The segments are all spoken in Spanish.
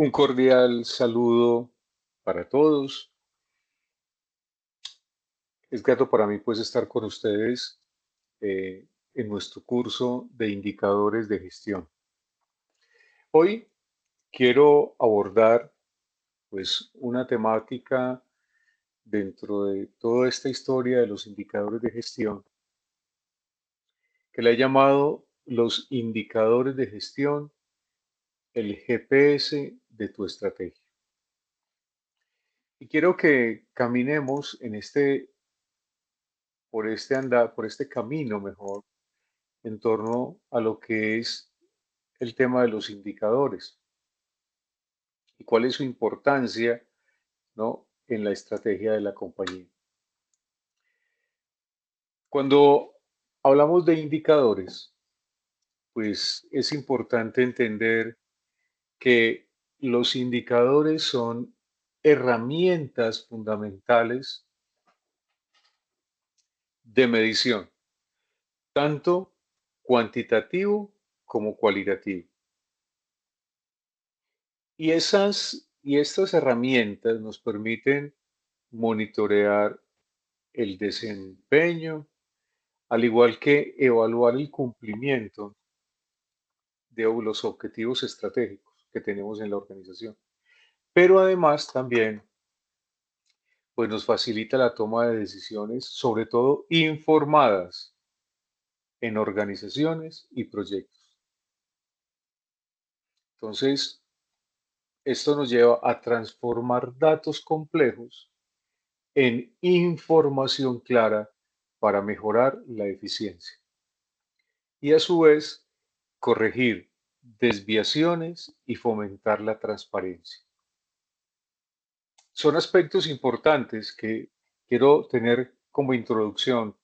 Un cordial saludo para todos. Es grato para mí pues estar con ustedes en nuestro curso de indicadores de gestión. Hoy quiero abordar pues una temática dentro de toda esta historia de los indicadores de gestión que le he llamado los indicadores de gestión, el GPS de tu estrategia. Y quiero que caminemos por este camino mejor en torno a lo que es el tema de los indicadores y cuál es su importancia, ¿no?, en la estrategia de la compañía. Cuando hablamos de indicadores, pues es importante entender que los indicadores son herramientas fundamentales de medición, tanto cuantitativo como cualitativo. Y estas herramientas nos permiten monitorear el desempeño, al igual que evaluar el cumplimiento de los objetivos estratégicos que tenemos en la organización. Pero además también pues nos facilita la toma de decisiones, sobre todo informadas en organizaciones y proyectos. Entonces, esto nos lleva a transformar datos complejos en información clara para mejorar la eficiencia y a su vez corregir desviaciones y fomentar la transparencia. Son aspectos importantes que quiero tener como introducción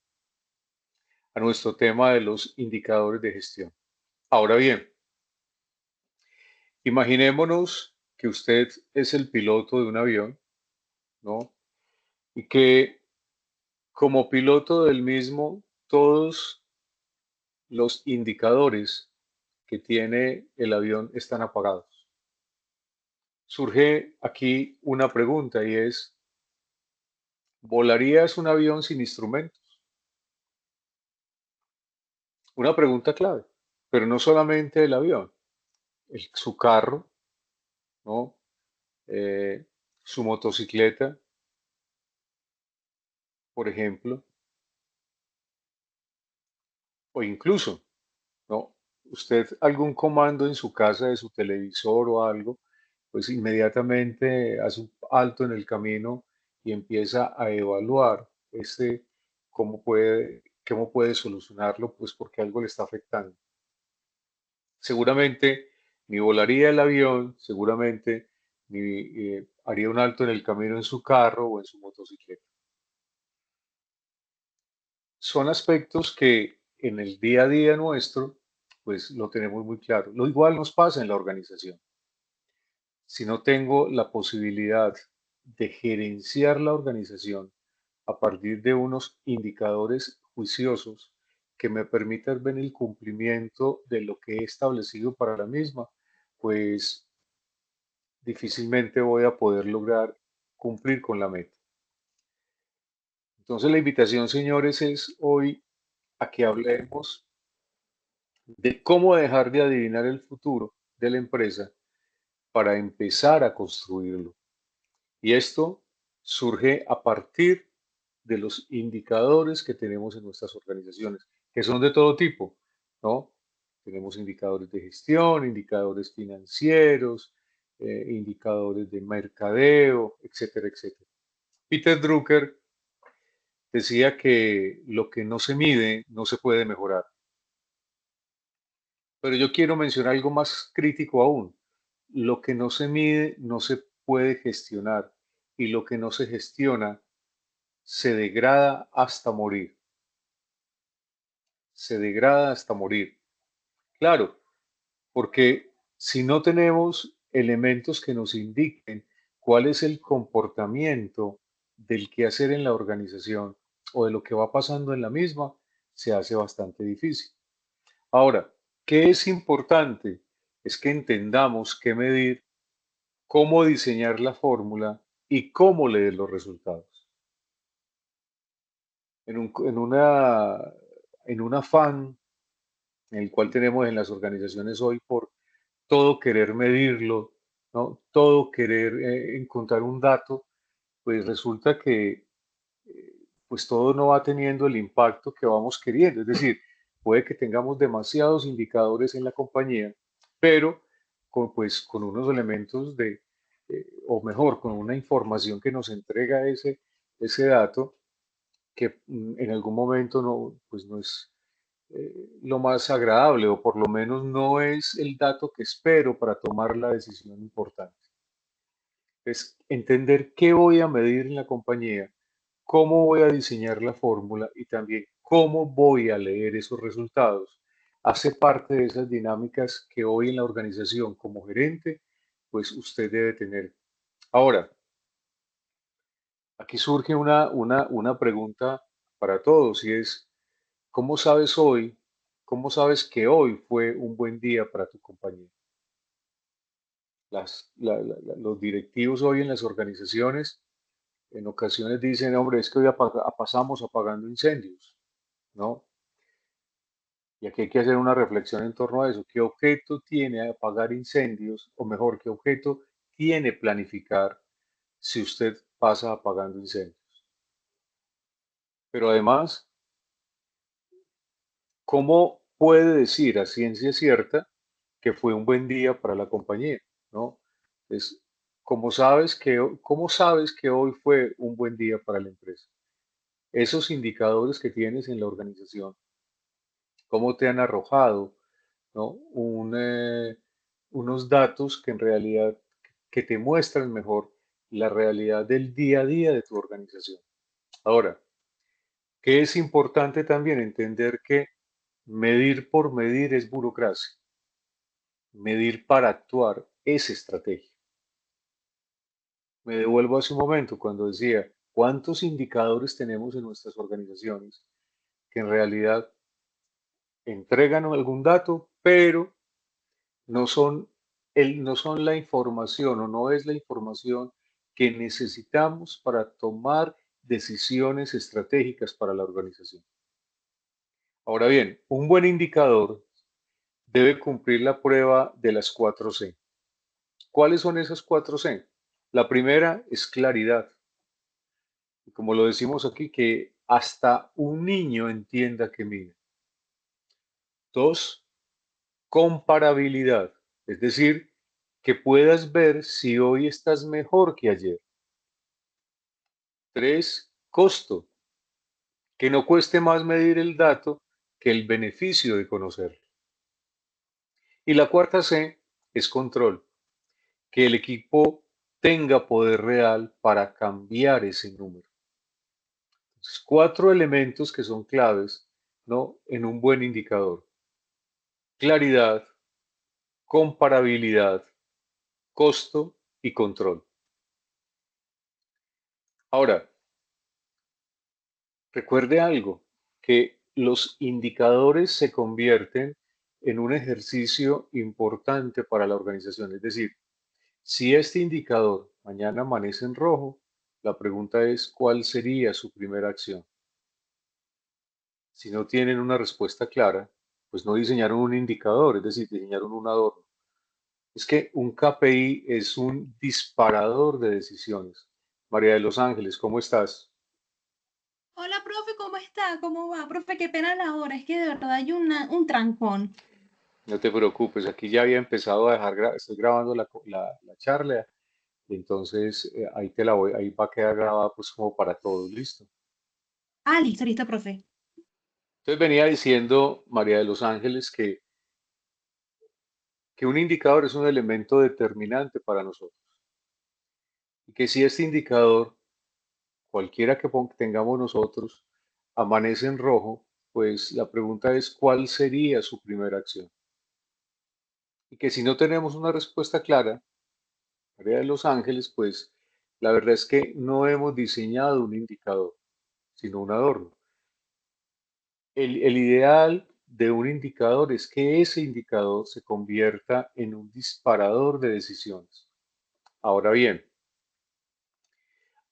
a nuestro tema de los indicadores de gestión. Ahora bien, imaginémonos que usted es el piloto de un avión, ¿no? Y que como piloto del mismo, todos los indicadores que tiene el avión están apagados. Surge aquí una pregunta y es, ¿volarías un avión sin instrumentos? Una pregunta clave, pero no solamente el avión, su carro, ¿no? Eh, su motocicleta, por ejemplo, o incluso, ¿no? Usted algún comando en su casa de su televisor o algo, pues inmediatamente hace un alto en el camino y empieza a evaluar cómo puede solucionarlo, pues porque algo le está afectando. Seguramente ni volaría el avión, seguramente ni haría un alto en el camino en su carro o en su motocicleta. Son aspectos que en el día a día nuestro, pues lo tenemos muy claro. Lo igual nos pasa en la organización. Si no tengo la posibilidad de gerenciar la organización a partir de unos indicadores juiciosos que me permitan ver el cumplimiento de lo que he establecido para la misma, pues difícilmente voy a poder lograr cumplir con la meta. Entonces la invitación, señores, es hoy a que hablemos de cómo dejar de adivinar el futuro de la empresa para empezar a construirlo. Y esto surge a partir de los indicadores que tenemos en nuestras organizaciones, que son de todo tipo, ¿no? Tenemos indicadores de gestión, indicadores financieros, indicadores de mercadeo, etcétera, etcétera. Peter Drucker decía que lo que no se mide no se puede mejorar. Pero yo quiero mencionar algo más crítico aún. Lo que no se mide no se puede gestionar y lo que no se gestiona se degrada hasta morir. Se degrada hasta morir. Claro, porque si no tenemos elementos que nos indiquen cuál es el comportamiento del quehacer en la organización o de lo que va pasando en la misma, se hace bastante difícil. Ahora, ¿qué es importante? Es que entendamos qué medir cómo diseñar la fórmula y cómo leer los resultados. En un afán en el cual tenemos en las organizaciones hoy por todo querer medirlo, ¿no? Todo querer encontrar un dato, pues resulta que pues todo no va teniendo el impacto que vamos queriendo. Es decir, puede que tengamos demasiados indicadores en la compañía, pero con unos elementos o mejor, con una información que nos entrega ese dato, que en algún momento pues no es lo más agradable, o por lo menos no es el dato que espero para tomar la decisión importante. Es entender qué voy a medir en la compañía, cómo voy a diseñar la fórmula y también cómo voy a leer esos resultados. Hace parte de esas dinámicas que hoy en la organización como gerente, pues usted debe tener. Ahora, aquí surge una pregunta para todos y es, ¿cómo sabes hoy, cómo sabes que hoy fue un buen día para tu compañía? Los directivos hoy en las organizaciones en ocasiones dicen, hombre, es que hoy pasamos apagando incendios, ¿no? Y aquí hay que hacer una reflexión en torno a eso. ¿Qué objeto tiene apagar incendios? O mejor, ¿qué objeto tiene planificar si usted pasa apagando incendios? Pero además, ¿cómo puede decir a ciencia cierta que fue un buen día para la compañía? ¿No? Es, ¿cómo sabes que hoy fue un buen día para la empresa? Esos indicadores que tienes en la organización, ¿cómo te han arrojado, ¿no? Unos datos que en realidad que te muestran mejor la realidad del día a día de tu organización? Ahora, ¿qué es importante también entender? Que medir por medir es burocracia, medir para actuar es estrategia. Me devuelvo hace un momento cuando decía, ¿cuántos indicadores tenemos en nuestras organizaciones que en realidad entregan algún dato, pero no son la información o no es la información que necesitamos para tomar decisiones estratégicas para la organización? Ahora bien, un buen indicador debe cumplir la prueba de las 4C. ¿Cuáles son esas 4C? La primera es claridad. Y como lo decimos aquí, que hasta un niño entienda que mide. Dos, comparabilidad, es decir, que puedas ver si hoy estás mejor que ayer. Tres, costo, que no cueste más medir el dato que el beneficio de conocerlo. Y la cuarta C es control, que el equipo tenga poder real para cambiar ese número. Entonces, cuatro elementos que son claves, ¿no? En un buen indicador: claridad, comparabilidad, costo y control. Ahora, recuerde algo, que los indicadores se convierten en un ejercicio importante para la organización. Es decir, si este indicador mañana amanece en rojo, la pregunta es, ¿cuál sería su primera acción? Si no tienen una respuesta clara, pues no diseñaron un indicador, es decir, diseñaron un adorno. Es que un KPI es un disparador de decisiones. María de los Ángeles, ¿cómo estás? Hola, profe, ¿cómo está? ¿Cómo va? Profe, qué pena la hora, es que de verdad hay un trancón. No te preocupes, aquí ya había empezado a estoy grabando la charla, y entonces ahí ahí va a quedar grabada pues como para todos, listo. Ah, listo, listo, profe. Entonces venía diciendo María de los Ángeles que un indicador es un elemento determinante para nosotros y que si este indicador, cualquiera que tengamos nosotros, amanece en rojo, pues la pregunta es cuál sería su primera acción. Y que si no tenemos una respuesta clara, María de los Ángeles, pues la verdad es que no hemos diseñado un indicador, sino un adorno. El ideal de un indicador es que ese indicador se convierta en un disparador de decisiones. Ahora bien,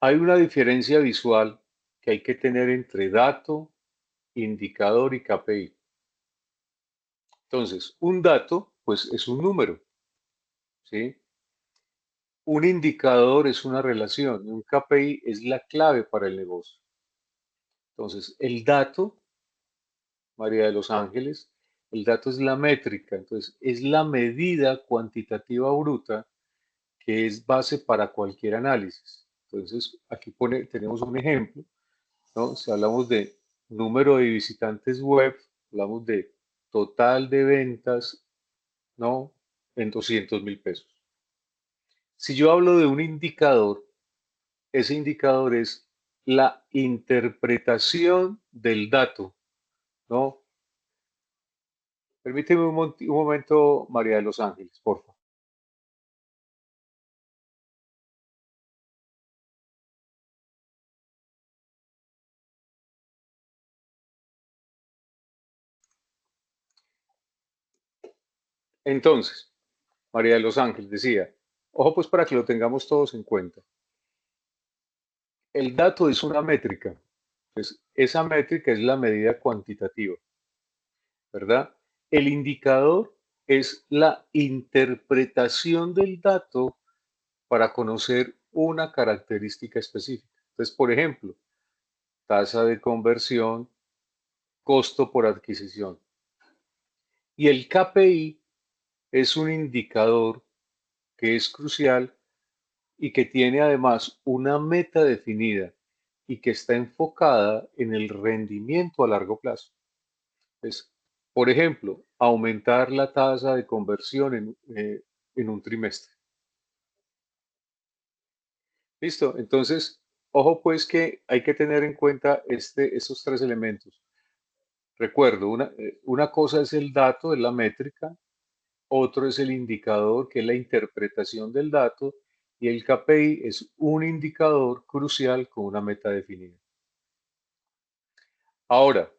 hay una diferencia visual que hay que tener entre dato, indicador y KPI. Entonces, un dato, pues es un número, ¿sí? Un indicador es una relación y un KPI es la clave para el negocio. Entonces, el dato, María de los Ángeles, el dato es la métrica, entonces es la medida cuantitativa bruta que es base para cualquier análisis. Entonces, aquí tenemos un ejemplo, ¿no? Si hablamos de número de visitantes web, hablamos de total de ventas, ¿no? En 200.000 pesos. Si yo hablo de un indicador, ese indicador es la interpretación del dato, ¿no? Permíteme un momento, María de los Ángeles, por favor. Entonces, María de los Ángeles decía, ojo pues para que lo tengamos todos en cuenta. El dato es una métrica, pues esa métrica es la medida cuantitativa, ¿verdad? El indicador es la interpretación del dato para conocer una característica específica. Entonces, por ejemplo, tasa de conversión, costo por adquisición. Y el KPI es un indicador que es crucial y que tiene además una meta definida y que está enfocada en el rendimiento a largo plazo. Pues, por ejemplo, aumentar la tasa de conversión en un trimestre. ¿Listo? Entonces, ojo pues que hay que tener en cuenta estos tres elementos. Recuerdo, una cosa es el dato, es la métrica, otro es el indicador, que es la interpretación del dato, y el KPI es un indicador crucial con una meta definida. Ahora,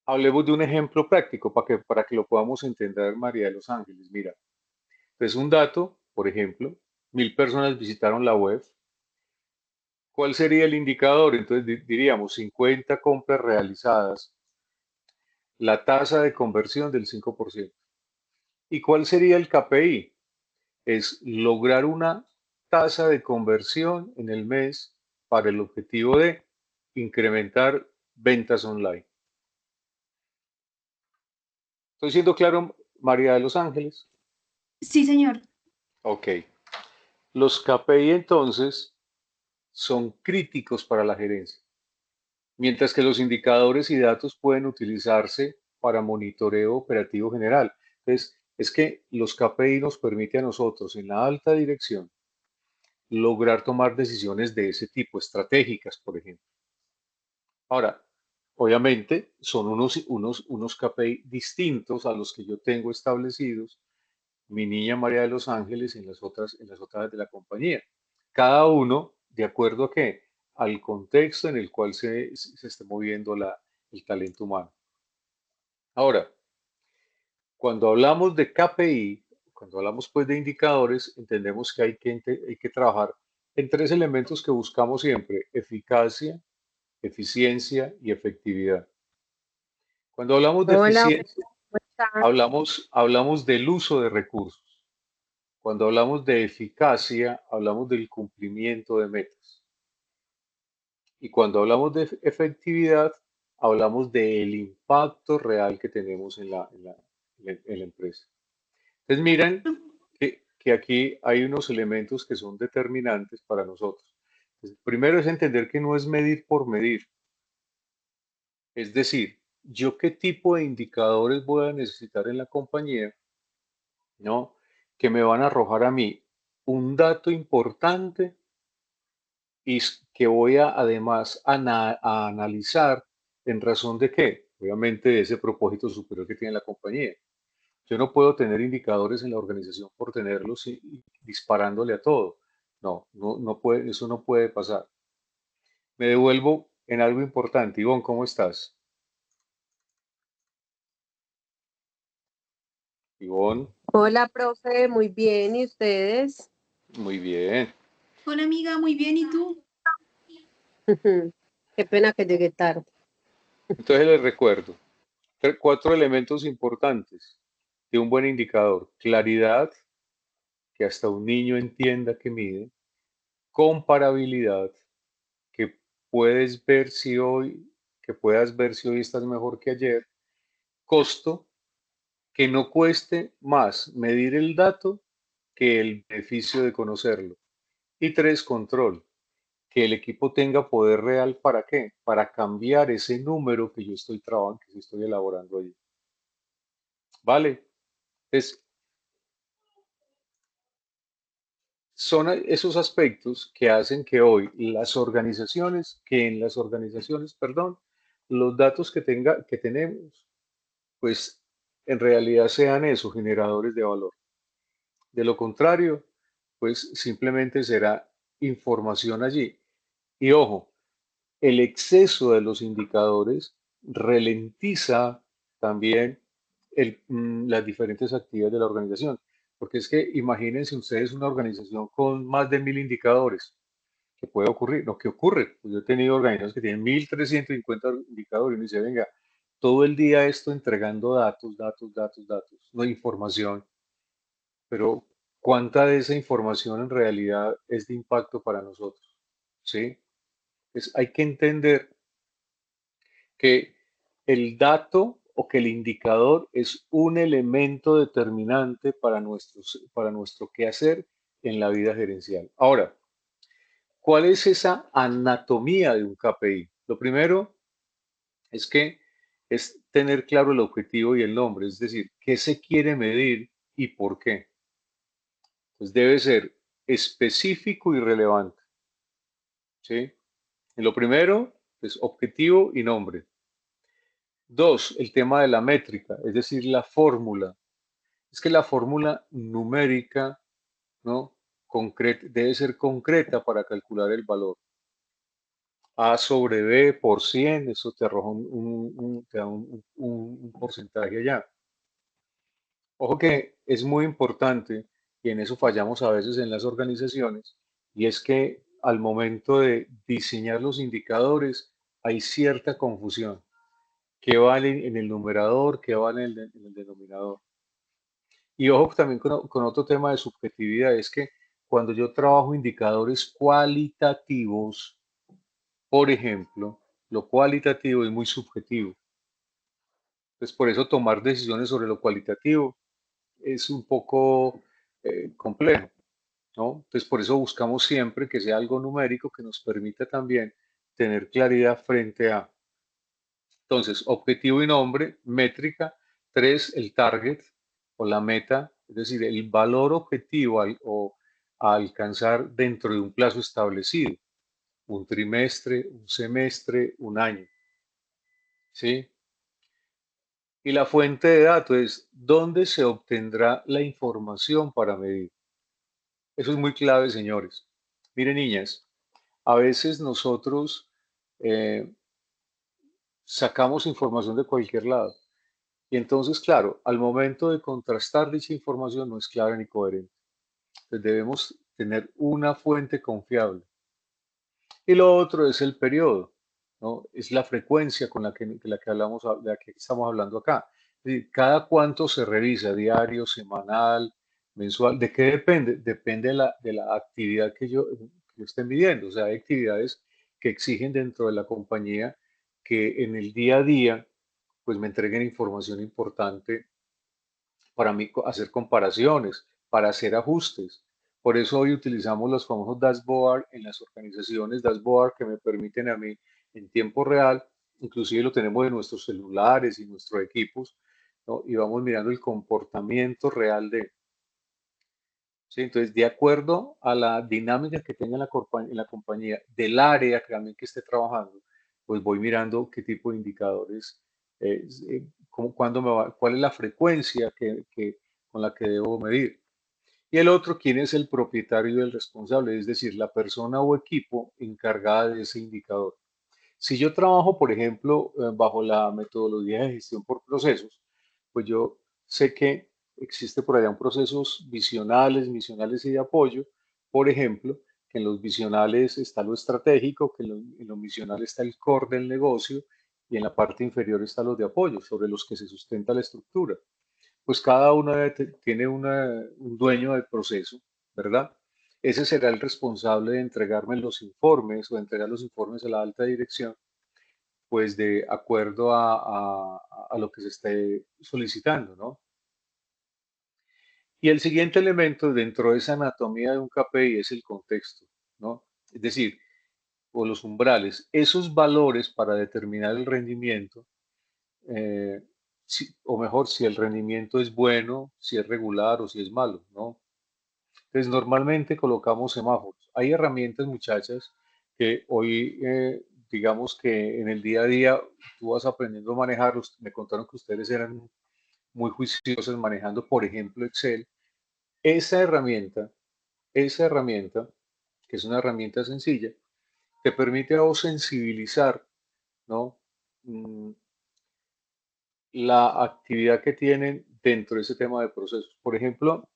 hablemos de un ejemplo práctico para que lo podamos entender, María de los Ángeles. Mira, es un dato, por ejemplo, 1.000 personas visitaron la web. ¿Cuál sería el indicador? Entonces diríamos 50 compras realizadas, la tasa de conversión del 5%. ¿Y cuál sería el KPI? Es lograr una tasa de conversión en el mes para el objetivo de incrementar ventas online. ¿Estoy siendo claro, María de los Ángeles? Sí, señor. Ok. Los KPI entonces son críticos para la gerencia, mientras que los indicadores y datos pueden utilizarse para monitoreo operativo general. Entonces, es que los KPI nos permite a nosotros en la alta dirección lograr tomar decisiones de ese tipo, estratégicas, por ejemplo. Ahora, obviamente son unos KPI distintos a los que yo tengo establecidos, mi niña María de los Ángeles en las otras de la compañía. Cada uno de acuerdo a qué, al contexto en el cual se esté moviendo el talento humano. Ahora, cuando hablamos de KPI, cuando hablamos pues de indicadores, entendemos que hay que trabajar en tres elementos que buscamos siempre: eficacia, eficiencia y efectividad. Cuando hablamos de Hola, eficiencia, ¿cómo estás? hablamos del uso de recursos. Cuando hablamos de eficacia, hablamos del cumplimiento de metas. Y cuando hablamos de efectividad, hablamos del impacto real que tenemos en la empresa. Entonces, miren que aquí hay unos elementos que son determinantes para nosotros. Entonces, primero es entender que no es medir por medir. Es decir, yo qué tipo de indicadores voy a necesitar en la compañía, ¿no? Que me van a arrojar a mí un dato importante y que voy a además a analizar en razón de qué, obviamente de ese propósito superior que tiene la compañía. Yo no puedo tener indicadores en la organización por tenerlos y disparándole a todo. No, no, no puede, eso no puede pasar. Me devuelvo en algo importante. Ivonne, ¿cómo estás? Ivonne. Hola, profe, muy bien, ¿y ustedes? Muy bien. Hola amiga, muy bien, ¿y tú? Qué pena que llegué tarde. Entonces les recuerdo, cuatro elementos importantes de un buen indicador. Claridad, que hasta un niño entienda que mide. Comparabilidad, que puedes ver si hoy, que puedas ver si hoy estás mejor que ayer. Costo, que no cueste más medir el dato que el beneficio de conocerlo. Y tres, control, que el equipo tenga poder real para qué, para cambiar ese número que yo estoy trabajando, que estoy elaborando allí. ¿Vale? Es, son esos aspectos que hacen que hoy en las organizaciones, perdón, los datos que tenemos, pues en realidad sean eso, generadores de valor. De lo contrario, pues simplemente será información allí. Y ojo, el exceso de los indicadores ralentiza también las diferentes actividades de la organización. Porque es que imagínense ustedes una organización con más de 1000 indicadores. ¿Qué puede ocurrir? No, ¿qué ocurre? Pues yo he tenido organizaciones que tienen 1350 indicadores y uno dice, venga, todo el día esto entregando datos, datos, datos, datos, no hay información, pero ¿cuánta de esa información en realidad es de impacto para nosotros? ¿Sí? Hay que entender que el dato o que el indicador es un elemento determinante para nuestro quehacer en la vida gerencial. Ahora, ¿cuál es esa anatomía de un KPI? Lo primero es que es tener claro el objetivo y el nombre, es decir, qué se quiere medir y por qué. Pues debe ser específico y relevante, ¿sí? Y lo primero es objetivo y nombre. Dos, el tema de la métrica, es decir, la fórmula. Es que la fórmula numérica, ¿no? Debe ser concreta para calcular el valor. A sobre B por 100, eso te arroja te da un porcentaje allá. Ojo que es muy importante, y en eso fallamos a veces en las organizaciones, y es que al momento de diseñar los indicadores hay cierta confusión. ¿Qué vale en el numerador? ¿Qué vale en el denominador? Y ojo también con otro tema de subjetividad, es que cuando yo trabajo indicadores cualitativos, por ejemplo, lo cualitativo es muy subjetivo. Entonces, por eso tomar decisiones sobre lo cualitativo es un poco complejo, ¿no? Entonces, por eso buscamos siempre que sea algo numérico que nos permita también tener claridad frente a, entonces, objetivo y nombre, métrica. Tres, el target o la meta, es decir, el valor objetivo o a alcanzar dentro de un plazo establecido, un trimestre, un semestre, un año, ¿sí? Y la fuente de datos es dónde se obtendrá la información para medir. Eso es muy clave, señores. Miren, niñas, a veces nosotros eh, sacamos información de cualquier lado. Y entonces, claro, al momento de contrastar dicha información no es clara ni coherente. Entonces debemos tener una fuente confiable. Y lo otro es el periodo, ¿no? Es la frecuencia con la que hablamos, de la que estamos hablando acá. Es decir, cada cuánto se revisa, diario, semanal, mensual. ¿De qué depende? Depende de la actividad que yo esté midiendo. O sea, hay actividades que exigen dentro de la compañía que en el día a día pues me entreguen información importante para mí hacer comparaciones, para hacer ajustes. Por eso hoy utilizamos los famosos dashboard en las organizaciones, dashboard que me permiten a mí en tiempo real, inclusive lo tenemos en nuestros celulares y nuestros equipos, ¿no? Y vamos mirando el comportamiento real de, ¿sí? Entonces, de acuerdo a la dinámica que tenga en la compañía, del área que también que esté trabajando, pues voy mirando qué tipo de indicadores, cuándo cuál es la frecuencia con la que debo medir. Y el otro, quién es el propietario y el responsable, es decir, la persona o equipo encargada de ese indicador. Si yo trabajo, por ejemplo, bajo la metodología de gestión por procesos, pues yo sé que existe por allá un procesos visionales, misionales y de apoyo. Por ejemplo, que en los visionales está lo estratégico, que en lo misional está el core del negocio y en la parte inferior están los de apoyo, sobre los que se sustenta la estructura. Pues cada uno tiene un dueño del proceso, ¿verdad? Ese será el responsable de entregarme los informes o de entregar los informes a la alta dirección, pues de acuerdo a lo que se esté solicitando, ¿no? Y el siguiente elemento dentro de esa anatomía de un KPI es el contexto, ¿no? Es decir, o los umbrales, esos valores para determinar el rendimiento, eh, o mejor, si el rendimiento es bueno, si es regular o si es malo, ¿no? Entonces, normalmente colocamos semáforos. Hay herramientas, muchachas, que hoy, digamos que en el día a día tú vas aprendiendo a manejarlos. Me contaron que ustedes eran muy juiciosos manejando, por ejemplo, Excel. Esa herramienta, esa herramienta, que es una herramienta sencilla, te permite a vos sensibilizar, ¿no? Mm, la actividad que tienen dentro de ese tema de procesos. Por ejemplo,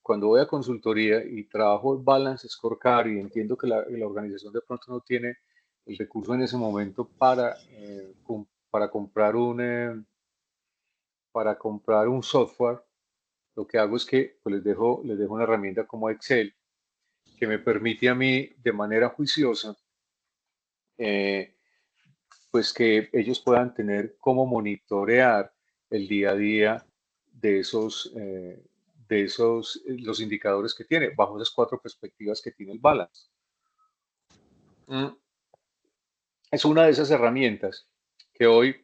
cuando voy a consultoría y trabajo el Balance Scorecard y entiendo que la organización de pronto no tiene el recurso en ese momento para para comprar un software, lo que hago es que pues, les dejo una herramienta como Excel que me permite a mí de manera juiciosa, eh, pues que ellos puedan tener cómo monitorear el día a día de los indicadores que tiene, bajo esas cuatro perspectivas que tiene el balance. Mm, Es una de esas herramientas que hoy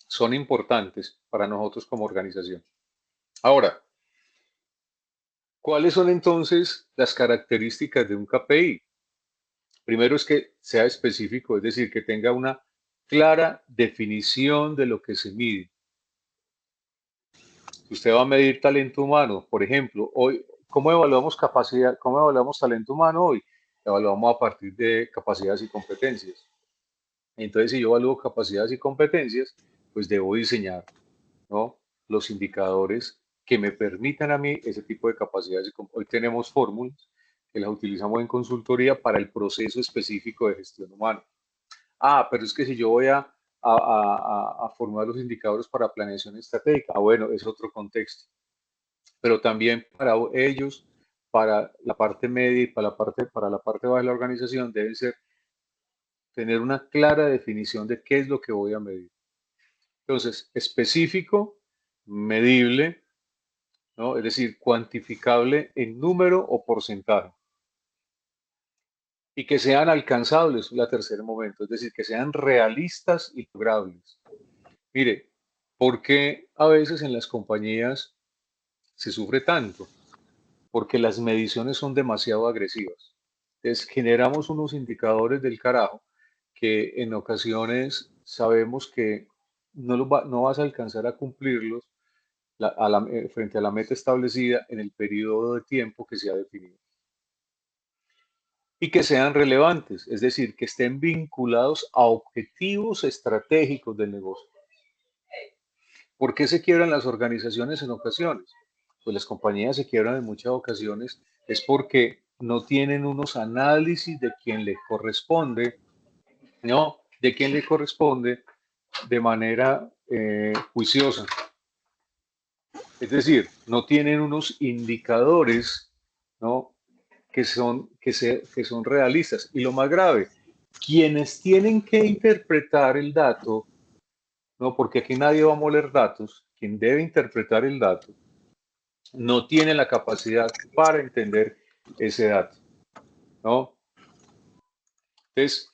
son importantes para nosotros como organización. Ahora, ¿cuáles son entonces las características de un KPI? Primero es que sea específico, es decir, que tenga una clara definición de lo que se mide. Si usted va a medir talento humano, por ejemplo, hoy, ¿cómo evaluamos capacidad? ¿Cómo evaluamos talento humano hoy? Evaluamos a partir de capacidades y competencias. Entonces, si yo evalúo capacidades y competencias, pues debo diseñar, ¿no? Los indicadores que me permitan a mí ese tipo de capacidades. Hoy tenemos fórmulas que las utilizamos en consultoría para el proceso específico de gestión humana. Ah, pero es que si yo voy a formular los indicadores para planeación estratégica, bueno, es otro contexto. Pero también para ellos, para la parte media y para la parte baja de la organización, deben tener una clara definición de qué es lo que voy a medir. Entonces, específico, medible, ¿no? Es decir, cuantificable en número o porcentaje. Y que sean alcanzables, la tercer momento, es decir, que sean realistas y logrables. Mire, ¿por qué a veces en las compañías se sufre tanto? Porque las mediciones son demasiado agresivas. Entonces, generamos unos indicadores del carajo que en ocasiones sabemos que no vas a alcanzar a cumplirlos frente a la meta establecida en el periodo de tiempo que se ha definido. Y que sean relevantes, es decir, que estén vinculados a objetivos estratégicos del negocio. ¿Por qué se quiebran las organizaciones en ocasiones? Pues las compañías se quiebran en muchas ocasiones es porque no tienen unos análisis de quién le corresponde, ¿no? De quién le corresponde de manera juiciosa. Es decir, no tienen unos indicadores, ¿no? Que son realistas. Y lo más grave, quienes tienen que interpretar el dato, ¿no? Porque aquí nadie va a moler datos, quien debe interpretar el dato no tiene la capacidad para entender ese dato, ¿no? Entonces,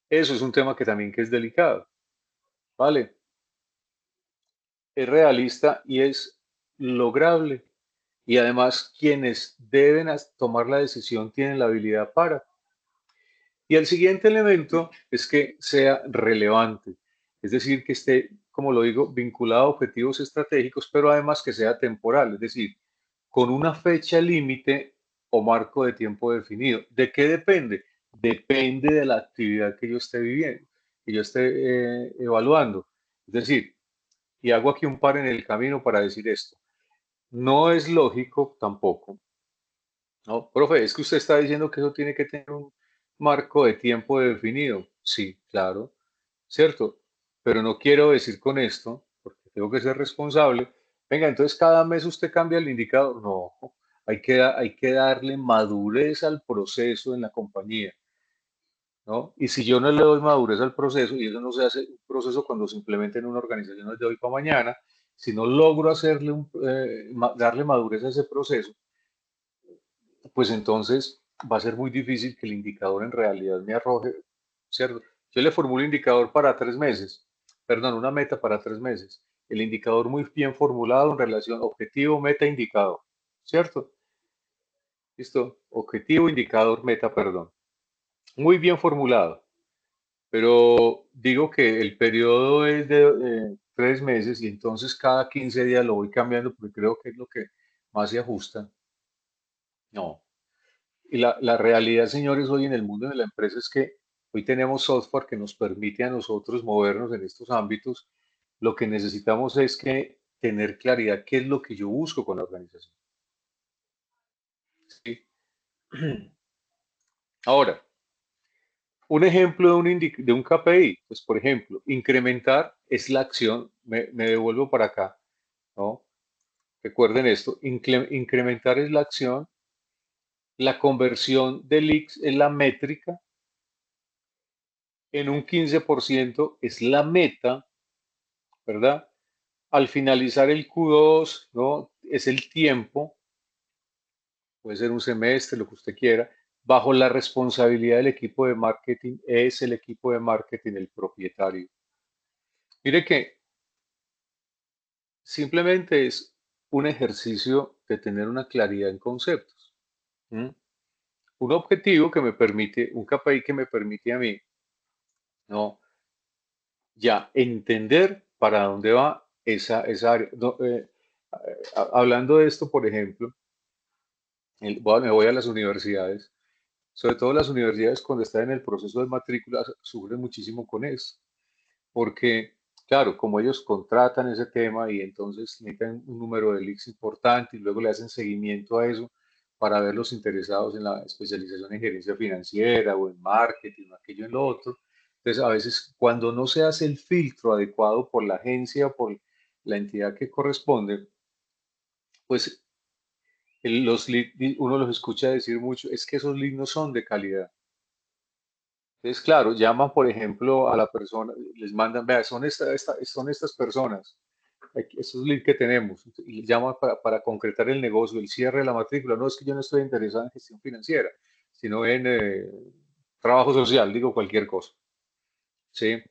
eso es un tema que también que es delicado, ¿vale? Es realista y es lograble. Y además, quienes deben tomar la decisión tienen la habilidad para. Y el siguiente elemento es que sea relevante, es decir, que esté, como lo digo, vinculado a objetivos estratégicos, pero además que sea temporal, es decir, con una fecha límite o marco de tiempo definido. ¿De qué depende? Depende de la actividad que yo esté viviendo, que yo esté evaluando. Es decir, Y hago aquí un par en el camino para decir esto. No es lógico tampoco, ¿no? Profe, es que usted está diciendo que eso tiene que tener un marco de tiempo definido. Sí, claro, cierto. Pero no quiero decir con esto, porque tengo que ser responsable. Venga, entonces cada mes usted cambia el indicador. No, hay que darle madurez al proceso en la compañía, ¿no? Y si yo no le doy madurez al proceso, y eso no se hace un proceso cuando simplemente en una organización no es de hoy para mañana, si no logro hacerle darle madurez a ese proceso, pues entonces va a ser muy difícil que el indicador en realidad me arroje, ¿cierto? Yo le formulo un indicador para 3 meses, perdón, una meta para 3 meses. El indicador muy bien formulado en relación objetivo, meta, indicador, ¿cierto? ¿Listo? Objetivo, indicador, meta, perdón. Muy bien formulado. Pero digo que el periodo es de 3 meses y entonces cada 15 días lo voy cambiando porque creo que es lo que más se ajusta. No. Y la realidad, señores, hoy en el mundo de la empresa es que hoy tenemos software que nos permite a nosotros movernos en estos ámbitos. Lo que necesitamos es que tener claridad qué es lo que yo busco con la organización. ¿Sí? Ahora, un ejemplo de un KPI, pues por ejemplo, incrementar es la acción, me devuelvo para acá, ¿no? Recuerden esto, incrementar es la acción, la conversión de leads es la métrica, en un 15% es la meta, ¿verdad? Al finalizar el Q2, ¿no? Es el tiempo, puede ser un semestre, lo que usted quiera, bajo la responsabilidad del equipo de marketing, es el equipo de marketing el propietario. Mire que simplemente es un ejercicio de tener una claridad en conceptos. ¿M? Un objetivo que me permite, un KPI que me permite a mí, ¿no? Ya entender para dónde va esa área. No, hablando de esto, por ejemplo, me voy a las universidades, sobre todo las universidades cuando están en el proceso de matrícula sufren muchísimo con eso, porque, claro, como ellos contratan ese tema y entonces necesitan un número de leads importante y luego le hacen seguimiento a eso para ver los interesados en la especialización en gerencia financiera o en marketing o aquello en lo otro. Entonces, a veces cuando no se hace el filtro adecuado por la agencia o por la entidad que corresponde, pues uno los escucha decir mucho, es que esos leads no son de calidad. Entonces, claro, llaman, por ejemplo, a la persona, les mandan, vea, son estas personas, estos leads que tenemos, y llaman para concretar el negocio, el cierre de la matrícula. No es que yo no estoy interesado en gestión financiera, sino en trabajo social, digo cualquier cosa. ¿Sí?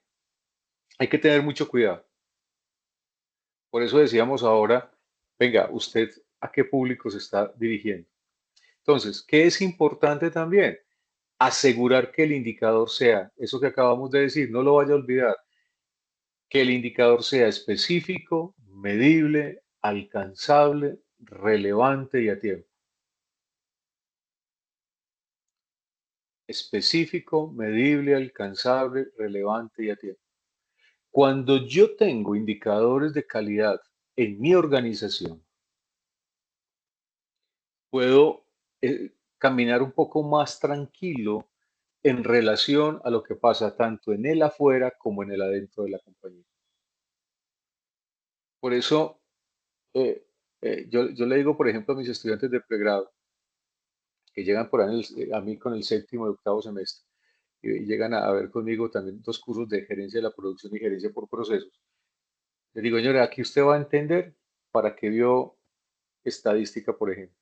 Hay que tener mucho cuidado. Por eso decíamos ahora, venga, usted a qué público se está dirigiendo. Entonces, ¿qué es importante también? Asegurar que el indicador sea, eso que acabamos de decir, no lo vaya a olvidar, que el indicador sea específico, medible, alcanzable, relevante y a tiempo. Específico, medible, alcanzable, relevante y a tiempo. Cuando yo tengo indicadores de calidad en mi organización, puedo caminar un poco más tranquilo en relación a lo que pasa tanto en el afuera como en el adentro de la compañía. Por eso, eh, yo le digo, por ejemplo, a mis estudiantes de pregrado, que llegan por ahí a mí con el séptimo y octavo semestre, y llegan a ver conmigo también 2 cursos de gerencia de la producción y gerencia por procesos. Les digo, señora, aquí usted va a entender para qué vio estadística, por ejemplo.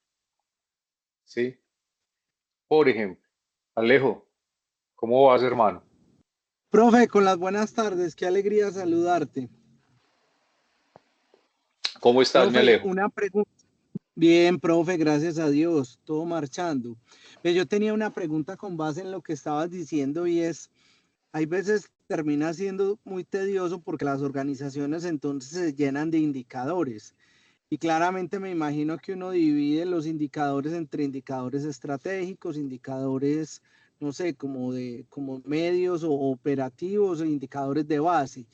¿Sí? Por ejemplo, Alejo, ¿cómo vas, hermano? Profe, con las buenas tardes, qué alegría saludarte. ¿Cómo estás, mi Profe, Alejo? una pregunta. Bien, profe, gracias a Dios, todo marchando. Yo tenía una pregunta con base en lo que estabas diciendo y es, hay veces termina siendo muy tedioso porque las organizaciones entonces se llenan de indicadores. Y claramente me imagino que uno divide los indicadores entre indicadores estratégicos, indicadores, no sé, como medios o operativos o indicadores de base.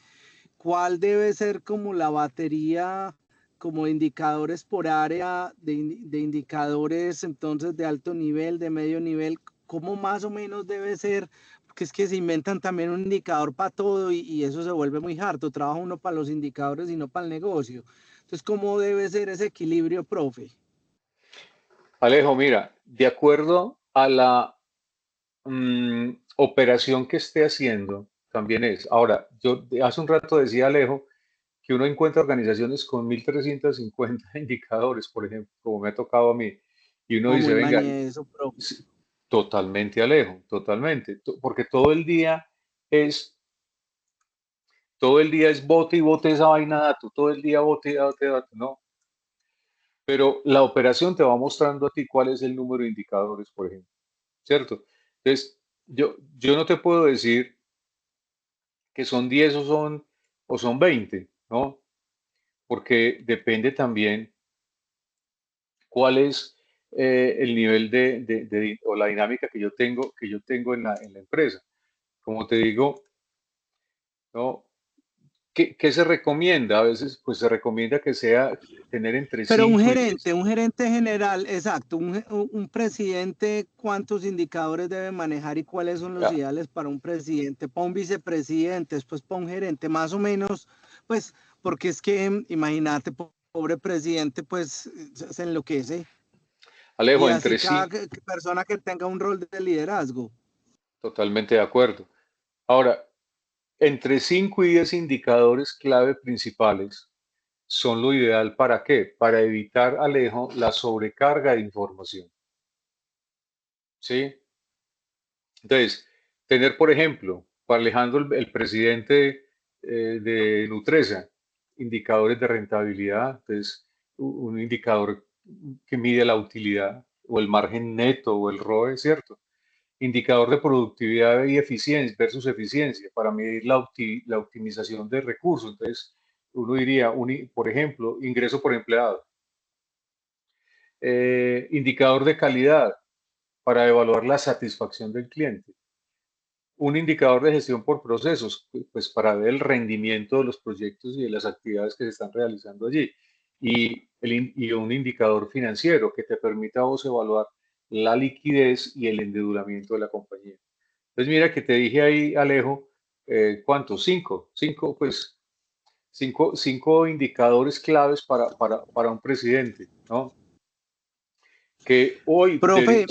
¿cuál debe ser como la batería, como indicadores por área, de indicadores entonces de alto nivel, de medio nivel? ¿Cómo más o menos debe ser? Porque es que se inventan también un indicador para todo y eso se vuelve muy harto. Trabaja uno para los indicadores y no para el negocio. Entonces, ¿cómo debe ser ese equilibrio, profe? Alejo, mira, de acuerdo a la operación que esté haciendo, también es. Ahora, yo hace un rato decía Alejo que uno encuentra organizaciones con 1.350 indicadores, por ejemplo, como me ha tocado a mí, y uno No, dice, muy venga, mañe eso, profe. sí, totalmente Alejo, totalmente, porque todo el día es bote y bote esa vaina dato, todo el día bote y bote, dato, no. Pero la operación te va mostrando a ti cuál es el número de indicadores, por ejemplo, ¿cierto? Entonces, yo no te puedo decir que son 10 o son 20, ¿no? Porque depende también cuál es el nivel o la dinámica que yo tengo en la empresa. Como te digo, ¿no? ¿Qué se recomienda? A veces, pues se recomienda que sea tener entre Pero 5 y 10. un gerente general, exacto, un presidente, ¿cuántos indicadores debe manejar y cuáles son los Ya, ideales para un presidente, para un vicepresidente, después para un gerente, más o menos, pues, porque es que, imagínate, pobre presidente, pues, se enloquece. Y Alejo, así entre cada 5, persona que tenga un rol de liderazgo. totalmente de acuerdo. Ahora, entre 5 y 10 indicadores clave principales son lo ideal ¿para qué? Para evitar, Alejo, la sobrecarga de información. ¿Sí? Entonces, tener, por ejemplo, para Alejandro, el presidente de Nutresa, indicadores de rentabilidad, entonces un indicador que mide la utilidad o el margen neto o el ROE, ¿cierto? Indicador de productividad y eficiencia versus eficiencia para medir la optimización de recursos. Entonces, uno diría, por ejemplo, ingreso por empleado. Indicador de calidad para evaluar la satisfacción del cliente. Un indicador de gestión por procesos, pues para ver el rendimiento de los proyectos y de las actividades que se están realizando allí. Y un indicador financiero que te permita a vos evaluar la liquidez y el endeudamiento de la compañía. Entonces, mira que te dije ahí, Alejo, ¿cuántos? Pues, cinco indicadores claves para un presidente, ¿no? Que hoy, Profe,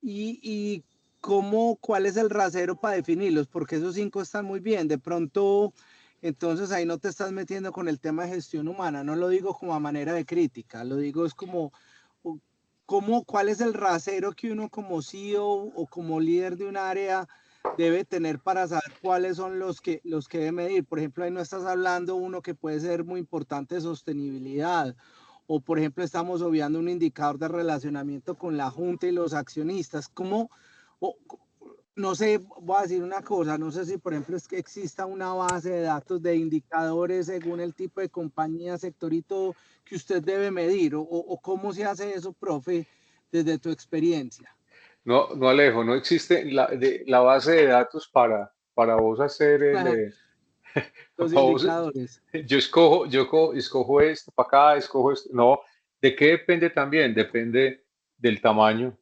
y cómo, cuál es el rasero para definirlos, porque esos 5 están muy bien. De pronto, entonces ahí no te estás metiendo con el tema de gestión humana. No lo digo como a manera de crítica, lo digo es como, cuál es el rasero que uno como CEO o como líder de un área debe tener para saber cuáles son los que debe medir. Por ejemplo, ahí no estás hablando uno que puede ser muy importante de sostenibilidad, o por ejemplo estamos obviando un indicador de relacionamiento con la junta y los accionistas. ¿Cómo? O, no sé, voy a decir una cosa, no sé si por ejemplo es que exista una base de datos de indicadores según el tipo de compañía, sector y todo que usted debe medir, o cómo se hace eso, profe, desde tu experiencia. no, no, Alejo, no existe la base de datos para vos hacer Los para vos, indicadores. escojo esto para acá, escojo esto. No, ¿de qué depende también? Depende del tamaño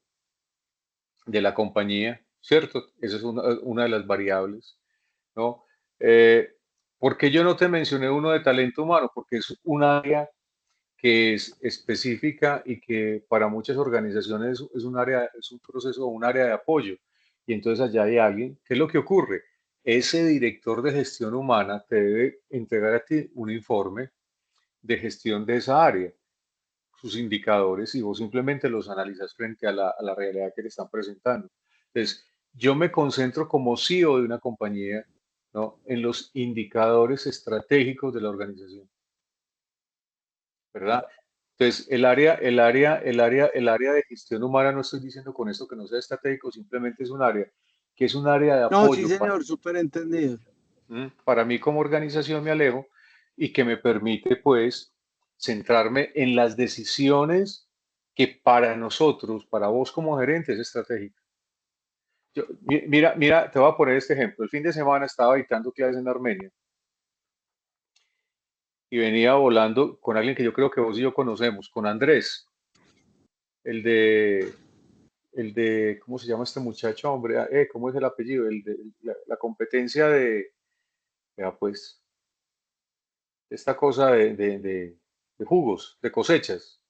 de la compañía, ¿cierto? Esa es una de las variables, ¿no? Eh, ¿Por qué yo no te mencioné uno de talento humano? Porque es un área que es específica y que para muchas organizaciones es un área, es un proceso, un área de apoyo. Y entonces allá hay alguien. ¿Qué es lo que ocurre? Ese director de gestión humana te debe entregar a ti un informe de gestión de esa área, sus indicadores, y vos simplemente los analizas frente a la realidad que le están presentando. Entonces, yo me concentro como CEO de una compañía, ¿no? En los indicadores estratégicos de la organización, ¿verdad? Entonces, el área de gestión humana, no estoy diciendo con esto que no sea estratégico, simplemente es un área que es un área de No, sí, apoyo señor, súper entendido. para mí como organización, me alejo, y que me permite, pues, centrarme en las decisiones que para nosotros, para vos como gerente, es estratégica. Mira, te voy a poner este ejemplo. El fin de semana estaba dictando clases en Armenia y venía volando con alguien que yo creo que vos y yo conocemos, con Andrés, el de, ¿cómo se llama este muchacho, hombre? ¿Cómo es el apellido? El de la competencia de, ya pues, esta cosa de jugos, de cosechas.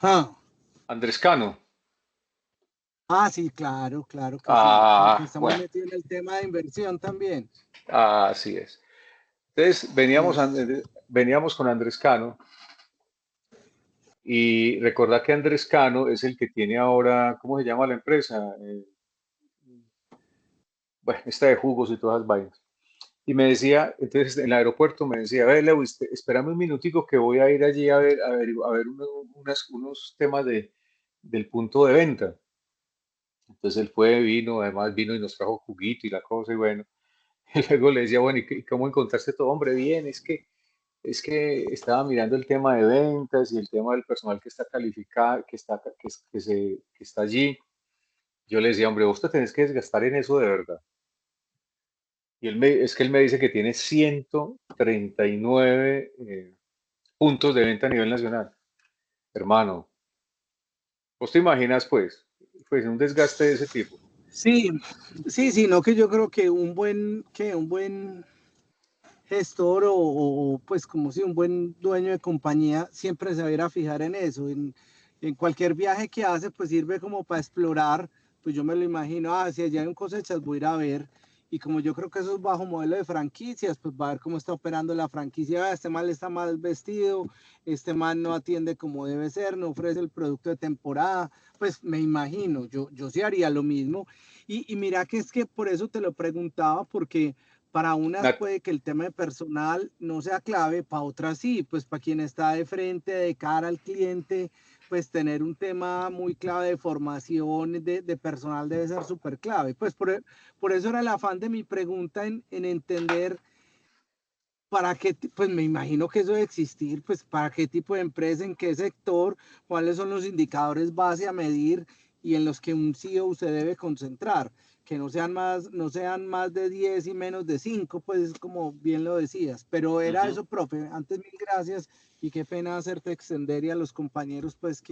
Ah, Andrés Cano. sí, claro, claro que sí. Que Ah, está muy bueno, metido en el tema de inversión también. así es. Entonces Es, veníamos con Andrés Cano y recordá que Andrés Cano es el que tiene ahora, ¿cómo se llama la empresa? Bueno, esta de jugos y todas las vainas. Y me decía, entonces en el aeropuerto me decía, ve, Lewis, espérame un minutico que voy a ir allí a ver unos temas del punto de venta. Entonces él fue, vino, además vino y nos trajo juguito y la cosa, y bueno, y luego le decía, bueno, ¿y cómo encontraste todo? Hombre, bien, es que estaba mirando el tema de ventas y el tema del personal que está calificado, que está allí. Yo le decía, hombre, vos te tenés que desgastar en eso de verdad. Y es que él me dice que tiene 139 puntos de venta a nivel nacional. Hermano, ¿vos te imaginas, pues un desgaste de ese tipo? sí, sí, no que yo creo que un buen gestor pues como si un buen dueño de compañía siempre se va a ir a fijar en eso. En cualquier viaje que hace, pues sirve como para explorar. Pues yo me lo imagino, si allá hay un cosechas, voy a ir a ver. Y como yo creo que eso es bajo modelo de franquicias, pues va a ver cómo está operando la franquicia. Este mal está mal vestido, este mal no atiende como debe ser, no ofrece el producto de temporada. Pues me imagino, yo sí haría lo mismo. Y mira que es que por eso te lo preguntaba, porque para unas Nat- puede que el tema de personal no sea clave, para otras sí, pues para quien está de frente, de cara al cliente, pues tener un tema muy clave de formación de personal debe ser súper clave. Pues por eso era el afán de mi pregunta en entender para qué, pues me imagino que eso debe existir, pues para qué tipo de empresa, en qué sector, cuáles son los indicadores base a medir y en los que un CEO se debe concentrar, que no sean más de 10 y menos de 5, pues como bien lo decías. Pero era Ujú. eso, profe. Antes, mil gracias y qué pena hacerte extender y a los compañeros, pues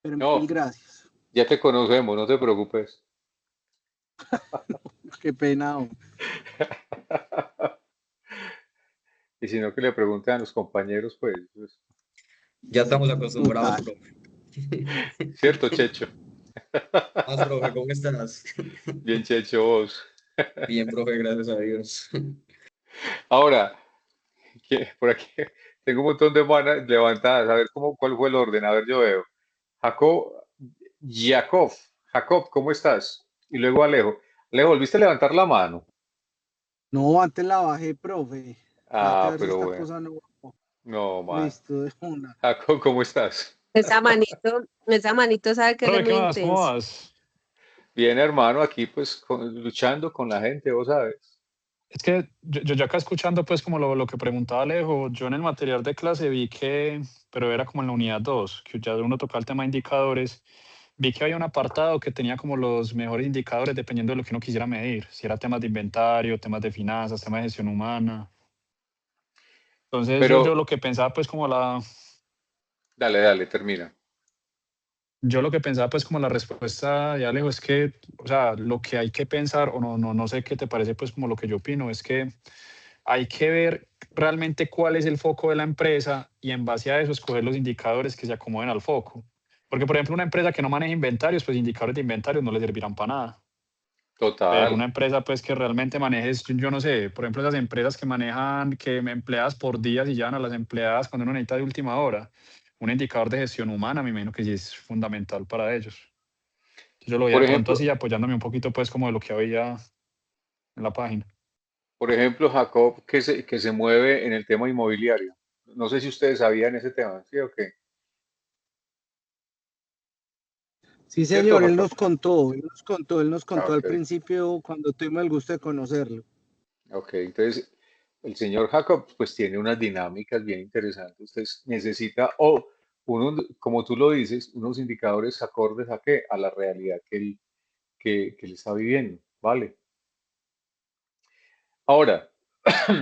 pero mil No, gracias. ya te conocemos, no te preocupes. Qué pena, hombre. Y si no, que le pregunten a los compañeros, pues, Ya estamos acostumbrados, Total. profe. cierto, Checho. Más, profe, ¿cómo estás? Bien, Checho, vos. Bien, profe, gracias a Dios. Ahora, por aquí tengo un montón de manos levantadas. A ver cuál fue el orden. A ver, yo veo. Jacob, Jacob, Jacob, ¿cómo estás? Y luego Alejo. Alejo, ¿volviste a levantar la mano? No, antes la bajé, profe. Espérate a Ah, ver si pero esta bueno. cosa no. No, man. Listo, de una. Jacob, ¿cómo estás? Esa manito sabe que él es Profe, ¿qué muy más? ¿Cómo intenso. vas? Bien, hermano, aquí pues luchando con la gente, vos sabes. Es que yo ya acá escuchando pues como lo que preguntaba Alejo, yo en el material de clase vi que, pero era como en la unidad 2 que ya uno tocaba el tema de indicadores, vi que había un apartado que tenía como los mejores indicadores dependiendo de lo que uno quisiera medir, si era temas de inventario, temas de finanzas, temas de gestión humana. Entonces yo Pero lo que pensaba pues como dale, dale, termina. yo lo que pensaba pues como la respuesta de Alejo es que, o sea, lo que hay que pensar, o no sé qué te parece pues como lo que yo opino, es que hay que ver realmente cuál es el foco de la empresa y en base a eso escoger los indicadores que se acomoden al foco. Porque, por ejemplo, una empresa que no maneja inventarios, pues indicadores de inventarios no le servirán para nada. Pero Total. una empresa pues que realmente maneje, yo no sé, por ejemplo, esas empresas que manejan, que empleadas por días y llevan a las empleadas cuando uno necesita de última hora, un indicador de gestión humana, me imagino que sí es fundamental para ellos. Yo lo veía Por de pronto ejemplo, así, apoyándome un poquito pues como de lo que había en la página. por ejemplo, Jacob, que se mueve en el tema inmobiliario. No sé si ustedes sabían ese tema, ¿sí o qué? Sí, ¿Cierto, señor, él Jacob? nos contó, él nos contó al Ok, principio cuando tuvimos el gusto de conocerlo. ok. Entonces, el señor Jacob, pues tiene unas dinámicas bien interesantes. Usted necesita, como tú lo dices, unos indicadores acordes a qué, a la realidad que él está viviendo, ¿vale? Ahora,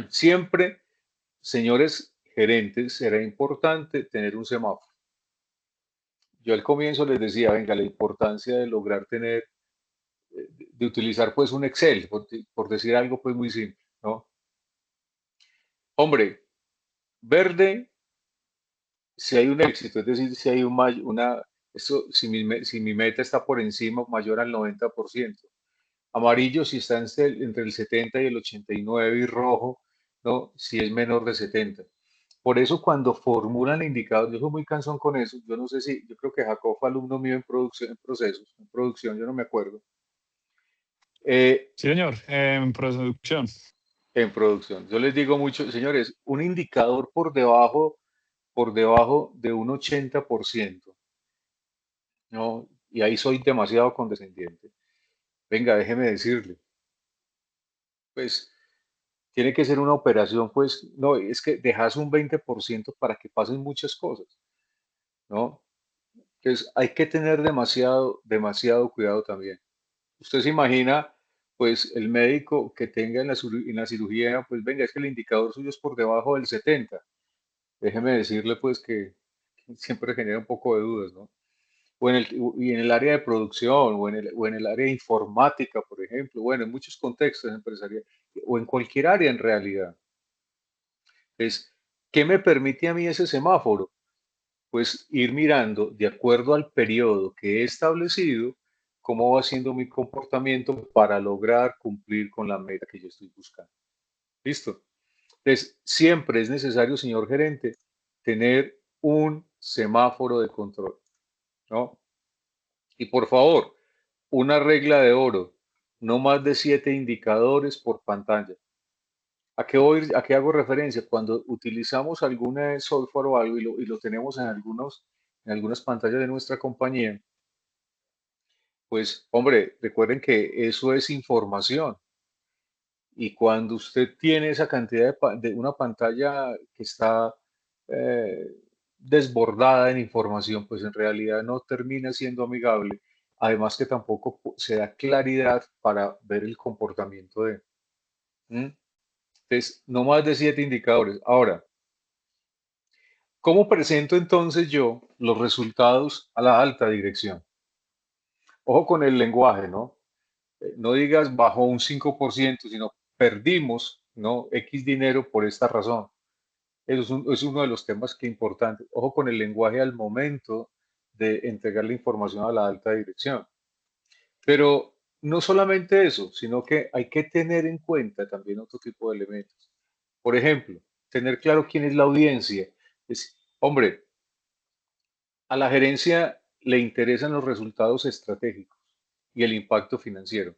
siempre señores gerentes, será importante tener un semáforo. Yo al comienzo les decía, venga, la importancia de lograr tener, de utilizar pues un Excel, por decir algo pues muy simple, ¿no? Hombre, verde, si hay un éxito, es decir, si hay si mi meta está por encima, mayor al 90%. Amarillo si está entre el 70 y el 89 y rojo, ¿no? Si es menor de 70. Por eso cuando formulan indicadores, yo soy muy cansón con eso, yo no sé si, yo creo que Jacob fue alumno mío en producción, en procesos, en producción, yo no me acuerdo. Sí, señor, en producción. En producción, yo les digo mucho, señores, un indicador por debajo de un 80%, ¿no? Y ahí soy demasiado condescendiente. Venga, déjeme decirle, pues tiene que ser una operación, pues, no, es que dejas un 20% para que pasen muchas cosas, ¿no? Entonces hay que tener demasiado, demasiado cuidado también. Usted se imagina, pues, el médico que tenga en la cirugía, pues, venga, es que el indicador suyo es por debajo del 70. Déjeme decirle, pues, que siempre genera un poco de dudas, ¿no? Y en el área de producción, o en el área informática, por ejemplo, bueno, en muchos contextos empresariales, o en cualquier área en realidad. Es, ¿qué me permite a mí ese semáforo? Pues ir mirando de acuerdo al periodo que he establecido, cómo va siendo mi comportamiento para lograr cumplir con la meta que yo estoy buscando. ¿Listo? Entonces, siempre es necesario, señor gerente, tener un semáforo de control, ¿no? Y por favor, una regla de oro, no más de 7 indicadores por pantalla. ¿A qué hago referencia? Cuando utilizamos algún software o algo y lo tenemos en algunas pantallas de nuestra compañía, pues hombre, recuerden que eso es información. Y cuando usted tiene esa cantidad de una pantalla que está eh, desbordada en información, pues en realidad no termina siendo amigable. Además que tampoco se da claridad para ver el comportamiento de. ¿Mm? Entonces, no más de 7 indicadores. Ahora, ¿cómo presento entonces yo los resultados a la alta dirección? Ojo con el lenguaje, ¿no? No digas bajó un 5%, sino perdimos, ¿no? X dinero por esta razón. Eso es uno de los temas que es importante. Ojo con el lenguaje al momento de entregar la información a la alta dirección. Pero no solamente eso, sino que hay que tener en cuenta también otro tipo de elementos. Por ejemplo, tener claro quién es la audiencia. Hombre, a la gerencia le interesan los resultados estratégicos y el impacto financiero,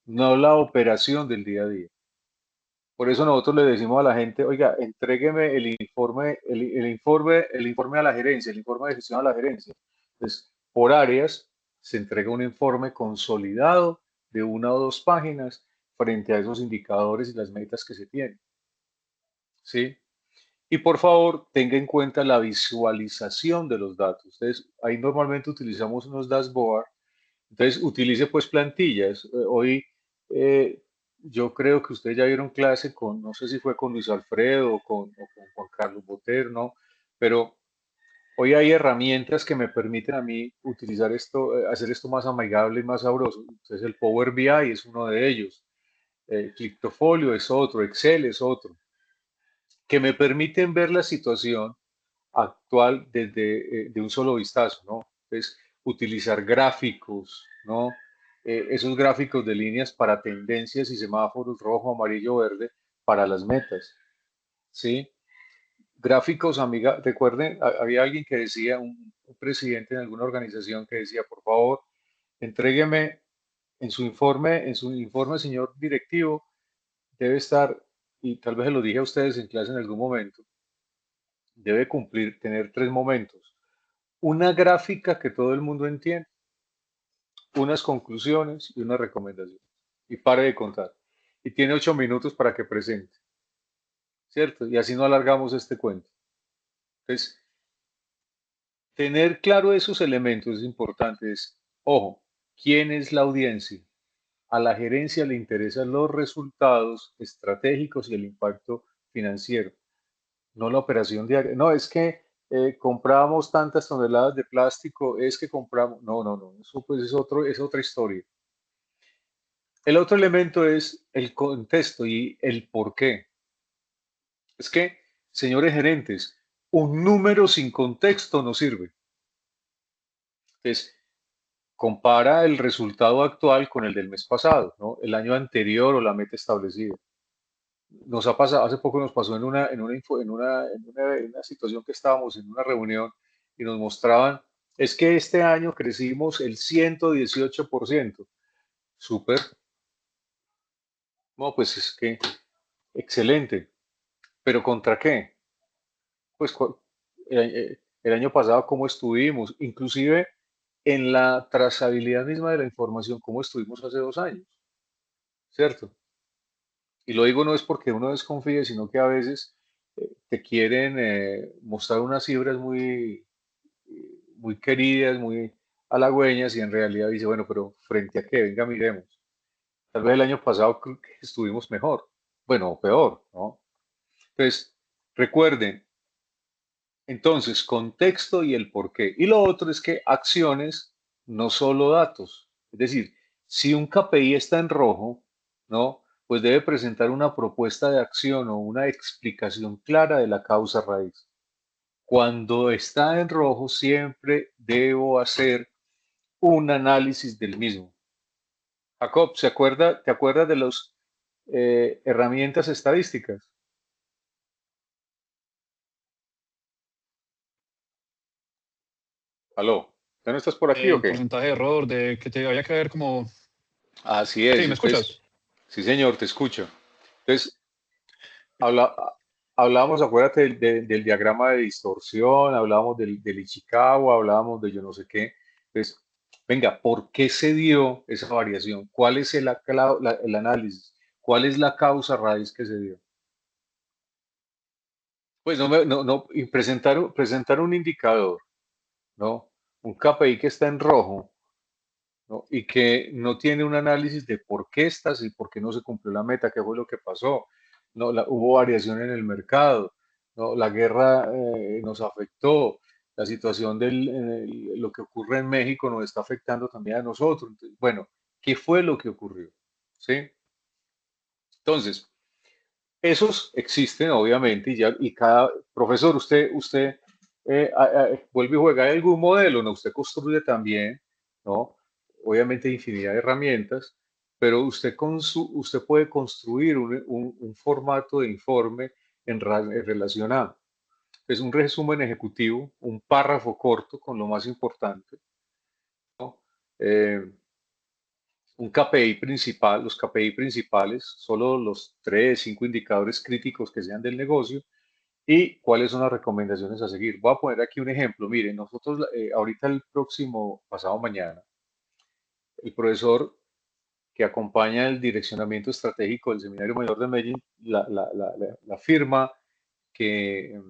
no la operación del día a día. Por eso nosotros le decimos a la gente, oiga, entrégueme el informe a la gerencia, el informe de gestión a la gerencia. Entonces, por áreas, se entrega un informe consolidado de 1 o 2 páginas frente a esos indicadores y las metas que se tienen. ¿Sí? Y por favor, tenga en cuenta la visualización de los datos. Entonces, ahí normalmente utilizamos unos dashboard. Entonces, utilice pues plantillas. Hoy yo creo que ustedes ya vieron clase con, no sé si fue con Luis Alfredo o con Juan Carlos Botero, ¿no? Pero hoy hay herramientas que me permiten a mí utilizar esto, hacer esto más amigable y más sabroso. Entonces, el Power BI es uno de ellos. Cliptofolio es otro, Excel es otro, que me permiten ver la situación actual desde de un solo vistazo, ¿no? Entonces, utilizar gráficos, ¿no? Esos gráficos de líneas para tendencias y semáforos rojo, amarillo, verde para las metas, ¿sí? Gráficos, amiga, recuerden, había alguien que decía, un presidente en alguna organización que decía, por favor, entrégueme en su informe, señor directivo, debe estar, y tal vez se lo dije a ustedes en clase en algún momento, debe tener 3 momentos. Una gráfica que todo el mundo entiende, unas conclusiones y una recomendación. Y pare de contar. Y tiene 8 minutos para que presente, ¿cierto? Y así no alargamos este cuento. Entonces, tener claro esos elementos es importante. Ojo, ¿quién es la audiencia? A la gerencia le interesan los resultados estratégicos y el impacto financiero. no la operación diaria. No, es que compramos tantas toneladas de plástico, es que compramos. No, no, no, eso pues es otra historia. El otro elemento es el contexto y el por qué. Es que, señores gerentes, un número sin contexto no sirve. Entonces, compara el resultado actual con el del mes pasado, ¿no? El año anterior o la meta establecida. Nos ha pasado, hace poco nos pasó en una situación que estábamos en una reunión y nos mostraban, es que este año crecimos el 118%. Súper. No, pues es que excelente. ¿Pero contra qué? Pues el año pasado, ¿cómo estuvimos? Inclusive en la trazabilidad misma de la información, ¿cómo estuvimos hace 2 años? ¿Cierto? Y lo digo no es porque uno desconfíe, sino que a veces te quieren mostrar unas cifras muy queridas, muy halagüeñas, y en realidad dice, bueno, pero ¿frente a qué? Venga, miremos. Tal vez el año pasado creo que estuvimos mejor, bueno, o peor, ¿no? Entonces, recuerden, entonces, contexto y el por qué. Y lo otro es que acciones, no solo datos. Es decir, si un KPI está en rojo, ¿no? Pues debe presentar una propuesta de acción o una explicación clara de la causa raíz. Cuando está en rojo, siempre debo hacer un análisis del mismo. Jacob, ¿te acuerdas de las herramientas estadísticas? ¿Aló? ¿Ya no estás por aquí o El qué? porcentaje de error, de que te vaya a caer como... Así Sí, es. ¿me escuchas? Sí, señor, te escucho. Entonces, habla, hablábamos, acuérdate del diagrama de distorsión, hablábamos del Ichikawa, hablábamos de yo no sé qué. Entonces, venga, ¿por qué se dio esa variación? ¿Cuál es el análisis? ¿Cuál es la causa raíz que se dio? Pues y presentar un indicador, ¿no? Un KPI que está en rojo, ¿no? Y que no tiene un análisis de por qué está así, por qué no se cumplió la meta, qué fue lo que pasó, ¿no? Hubo variación en el mercado, ¿no? La guerra nos afectó, la situación lo que ocurre en México nos está afectando también a nosotros. Entonces, bueno, ¿qué fue lo que ocurrió? ¿Sí? Entonces, esos existen, obviamente, y cada profesor, usted vuelve y juega. ¿Hay algún modelo? No, usted construye también, ¿no? Obviamente, infinidad de herramientas, pero usted puede construir un formato de informe en relación a, es un resumen ejecutivo, un párrafo corto con lo más importante, ¿no? Eh, un KPI principal, los KPI principales, solo los 3, 5 indicadores críticos que sean del negocio y cuáles son las recomendaciones a seguir. Voy a poner aquí un ejemplo. Miren, nosotros ahorita el próximo, pasado mañana, el profesor que acompaña el direccionamiento estratégico del Seminario Mayor de Medellín, la firma que,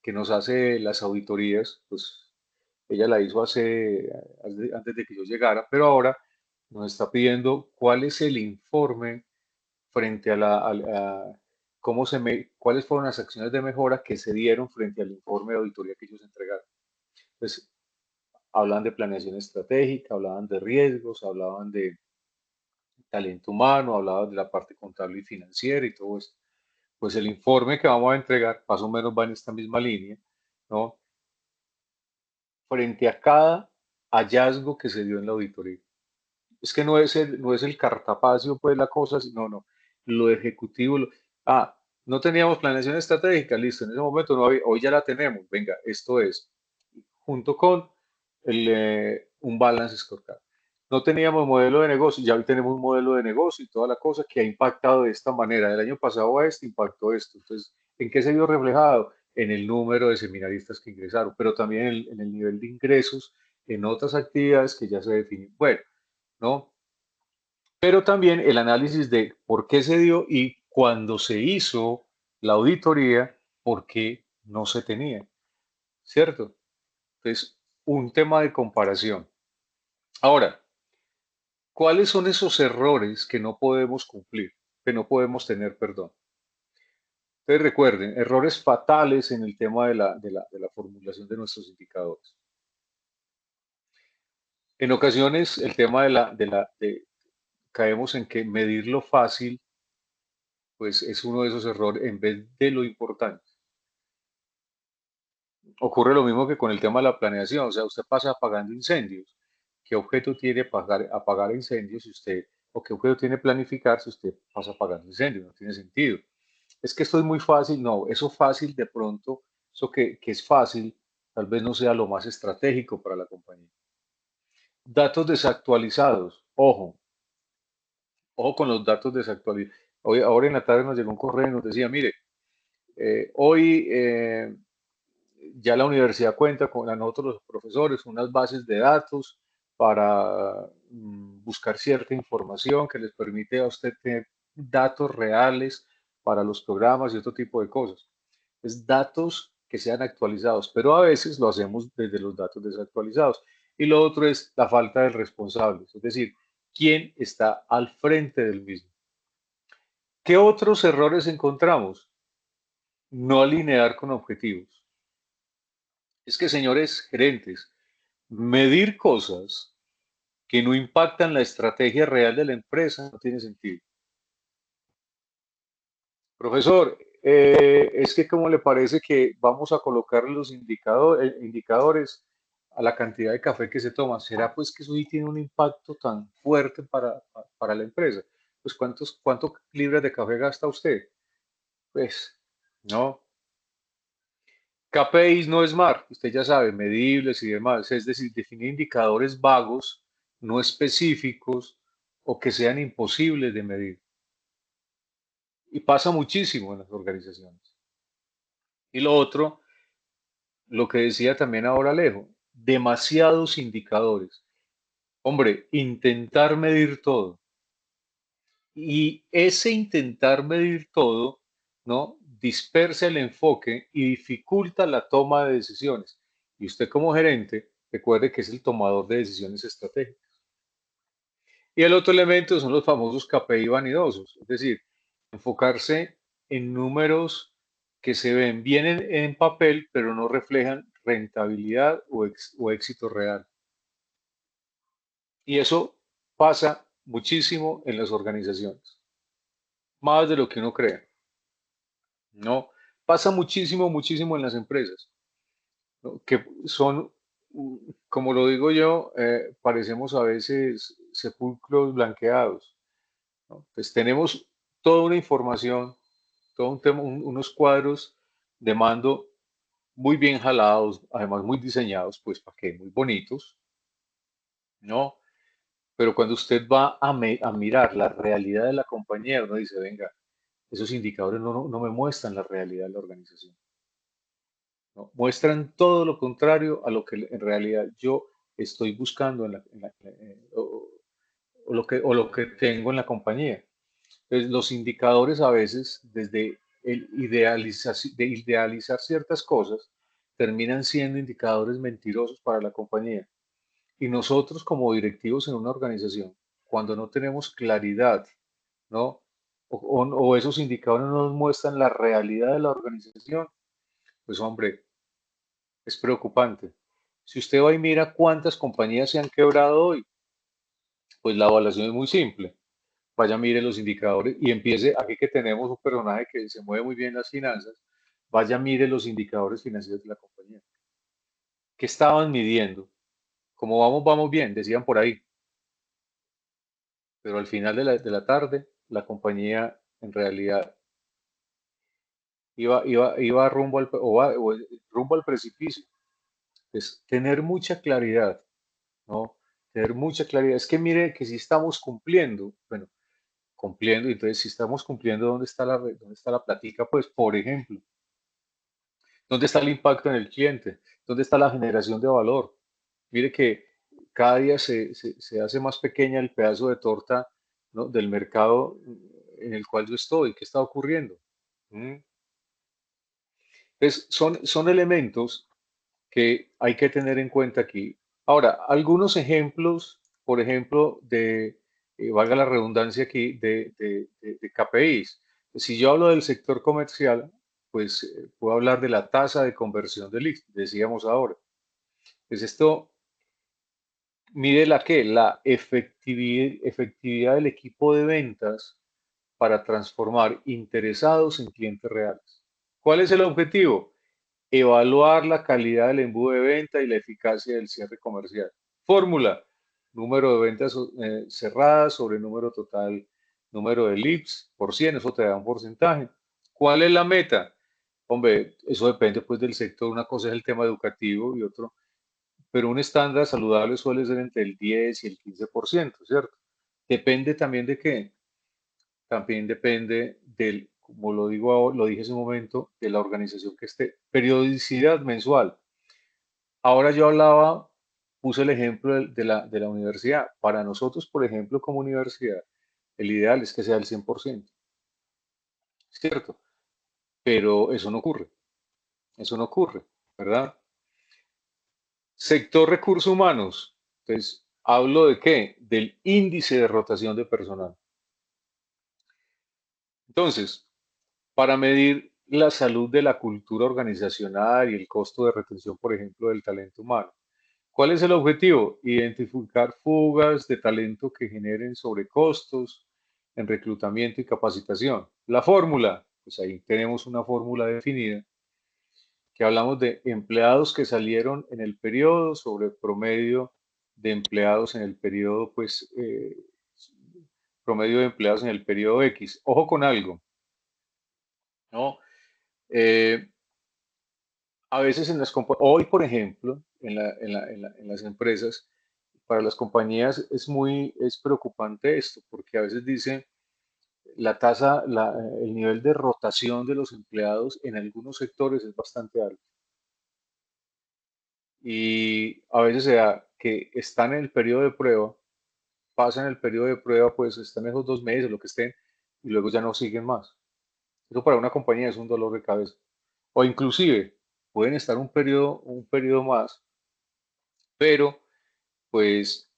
que nos hace las auditorías, pues ella la hizo antes de que yo llegara, pero ahora nos está pidiendo cuál es el informe frente cuáles fueron las acciones de mejora que se dieron frente al informe de auditoría que ellos entregaron. Pues hablaban de planeación estratégica, hablaban de riesgos, hablaban de talento humano, hablaban de la parte contable y financiera y todo esto. Pues el informe que vamos a entregar, más o menos va en esta misma línea, ¿no? Frente a cada hallazgo que se dio en la auditoría. Es que no es el cartapacio, pues la cosa, sino no, lo ejecutivo. No teníamos planeación estratégica, listo, en ese momento no había, hoy ya la tenemos, venga, esto es, junto con un balance scorecard. No teníamos modelo de negocio, ya hoy tenemos un modelo de negocio y toda la cosa que ha impactado de esta manera. Del año pasado a este impactó esto. Entonces, ¿en qué se vio reflejado? En el número de seminaristas que ingresaron, pero también en el nivel de ingresos en otras actividades que ya se definen. Bueno, ¿no? Pero también el análisis de por qué se dio y cuando se hizo la auditoría, por qué no se tenía, ¿cierto? Entonces, un tema de comparación. Ahora, ¿cuáles son esos errores que no podemos cumplir, que no podemos tener, perdón? Entonces recuerden, errores fatales en el tema de la formulación de nuestros indicadores. En ocasiones el tema caemos en que medir lo fácil, pues es uno de esos errores en vez de lo importante. Ocurre lo mismo que con el tema de la planeación, o sea, usted pasa apagando incendios. ¿Qué objeto tiene apagar incendios si usted, o qué objeto tiene planificar si usted pasa apagando incendios? No tiene sentido. Es que esto es muy fácil, no, eso fácil de pronto, eso que es fácil, tal vez no sea lo más estratégico para la compañía. Datos desactualizados, ojo con los datos desactualizados. Hoy, ahora en la tarde nos llegó un correo y nos decía, mire, hoy ya la universidad cuenta con a nosotros los profesores unas bases de datos para buscar cierta información que les permite a usted tener datos reales para los programas y otro tipo de cosas. Es datos que sean actualizados, pero a veces lo hacemos desde los datos desactualizados. Y lo otro es la falta de responsables, es decir, quién está al frente del mismo. ¿Qué otros errores encontramos? No alinear con objetivos. Es que, señores gerentes, medir cosas que no impactan la estrategia real de la empresa no tiene sentido. Profesor, es que ¿cómo le parece que vamos a colocar los indicadores a la cantidad de café que se toma? ¿Será pues que eso sí tiene un impacto tan fuerte para la empresa? Pues ¿cuánto libras de café gasta usted? Pues no. KPIs no es SMART, usted ya sabe, medibles y demás, es decir, definir indicadores vagos, no específicos o que sean imposibles de medir. Y pasa muchísimo en las organizaciones. Y lo otro, lo que decía también ahora Alejo, demasiados indicadores. Hombre, intentar medir todo. Y ese intentar medir todo, ¿no? Dispersa el enfoque y dificulta la toma de decisiones. Y usted como gerente, recuerde que es el tomador de decisiones estratégicas. Y el otro elemento son los famosos KPI vanidosos, es decir, enfocarse en números que se ven bien en papel, pero no reflejan rentabilidad o éxito real. Y eso pasa muchísimo en las organizaciones, más de lo que uno cree. No, pasa muchísimo, muchísimo en las empresas, ¿no? Que son, como lo digo yo, parecemos a veces sepulcros blanqueados, ¿no? Pues tenemos toda una información, todo un tema, unos cuadros de mando muy bien jalados, además muy diseñados, pues para qué, muy bonitos, ¿no? Pero cuando usted va a mirar la realidad de la compañía, uno dice, venga, esos indicadores no me muestran la realidad de la organización, ¿no? Muestran todo lo contrario a lo que en realidad yo estoy buscando o lo que tengo en la compañía. Entonces, los indicadores a veces, desde de idealizar ciertas cosas, terminan siendo indicadores mentirosos para la compañía. Y nosotros como directivos en una organización, cuando no tenemos claridad, ¿no? O esos indicadores no nos muestran la realidad de la organización, pues hombre, es preocupante. Si usted va y mira cuántas compañías se han quebrado hoy, pues la evaluación es muy simple. Vaya, mire los indicadores y empiece, aquí que tenemos un personaje que se mueve muy bien en las finanzas, vaya, mire los indicadores financieros de la compañía. ¿Qué estaban midiendo? Como vamos bien, decían por ahí. Pero al final de la tarde, la compañía en realidad iba rumbo rumbo al precipicio. Es tener mucha claridad, ¿no? Tener mucha claridad. Es que mire que si estamos cumpliendo, bueno, cumpliendo, entonces si estamos cumpliendo, dónde está la platica? Pues, por ejemplo, ¿dónde está el impacto en el cliente? ¿Dónde está la generación de valor? Mire que cada día se hace más pequeña el pedazo de torta, ¿no? Del mercado en el cual yo estoy. ¿Qué está ocurriendo? ¿Mm? Entonces, son elementos que hay que tener en cuenta aquí. Ahora, algunos ejemplos, por ejemplo, valga la redundancia aquí, de KPIs. Si yo hablo del sector comercial, pues puedo hablar de la tasa de conversión del lead, decíamos ahora. Pues esto mide la qué, la efectividad del equipo de ventas para transformar interesados en clientes reales. ¿Cuál es el objetivo? Evaluar la calidad del embudo de venta y la eficacia del cierre comercial. Fórmula: número de ventas cerradas sobre número total, número de leads por 100, eso te da un porcentaje. ¿Cuál es la meta? Hombre, eso depende pues del sector. Una cosa es el tema educativo y otro, pero un estándar saludable suele ser entre el 10 y el 15%, ¿cierto? Depende también de qué. También depende del, como lo digo ahora, lo dije hace un momento, de la organización que esté. Periodicidad mensual. Ahora yo hablaba, puse el ejemplo de la universidad. Para nosotros, por ejemplo, como universidad, el ideal es que sea el 100%, ¿cierto? Pero eso no ocurre, ¿verdad? Sector recursos humanos. Entonces, ¿hablo de qué? Del índice de rotación de personal. Entonces, para medir la salud de la cultura organizacional y el costo de retención, por ejemplo, del talento humano, ¿cuál es el objetivo? Identificar fugas de talento que generen sobrecostos en reclutamiento y capacitación. La fórmula, pues ahí tenemos una fórmula definida que hablamos de empleados que salieron en el periodo sobre el promedio de empleados en el periodo, pues, promedio de empleados en el periodo X. Ojo con algo, ¿no? Eh, a veces hoy, por ejemplo, en las empresas, para las compañías es preocupante esto, porque a veces dice la tasa, el nivel de rotación de los empleados en algunos sectores es bastante alto. Y a veces se da que están en el periodo de prueba, pasan el periodo de prueba, pues están esos 2 meses, lo que estén, y luego ya no siguen más. Eso para una compañía es un dolor de cabeza. O inclusive pueden estar un periodo más, pero pues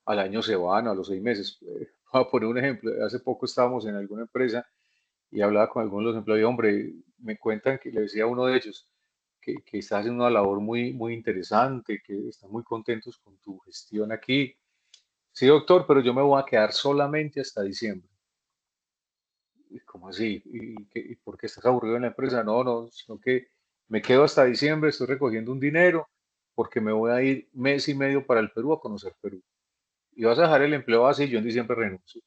al año se van, a los 6 meses. Voy a poner un ejemplo. Hace poco estábamos en alguna empresa y hablaba con algunos de los empleados y, hombre, me cuentan que le decía a uno de ellos que está haciendo una labor muy, muy interesante, que están muy contentos con tu gestión aquí. Sí, doctor, pero yo me voy a quedar solamente hasta diciembre. ¿Cómo así? ¿Y por qué estás aburrido en la empresa? No, no, sino que me quedo hasta diciembre, estoy recogiendo un dinero porque me voy a ir mes y medio para el Perú a conocer Perú. Y vas a dejar el empleo así, yo en diciembre renuncio.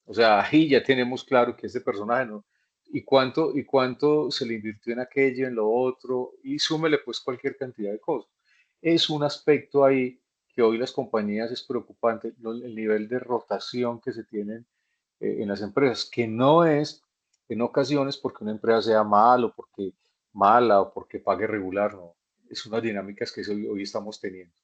O sea, ahí ya tenemos claro que este personaje no. ¿Y cuánto se le invirtió en aquello, en lo otro? Y súmele pues cualquier cantidad de cosas. Es un aspecto ahí que hoy las compañías es preocupante, el nivel de rotación que se tienen en las empresas, que no es en ocasiones porque una empresa sea mala o porque pague regular, no. Es unas dinámicas que hoy estamos teniendo.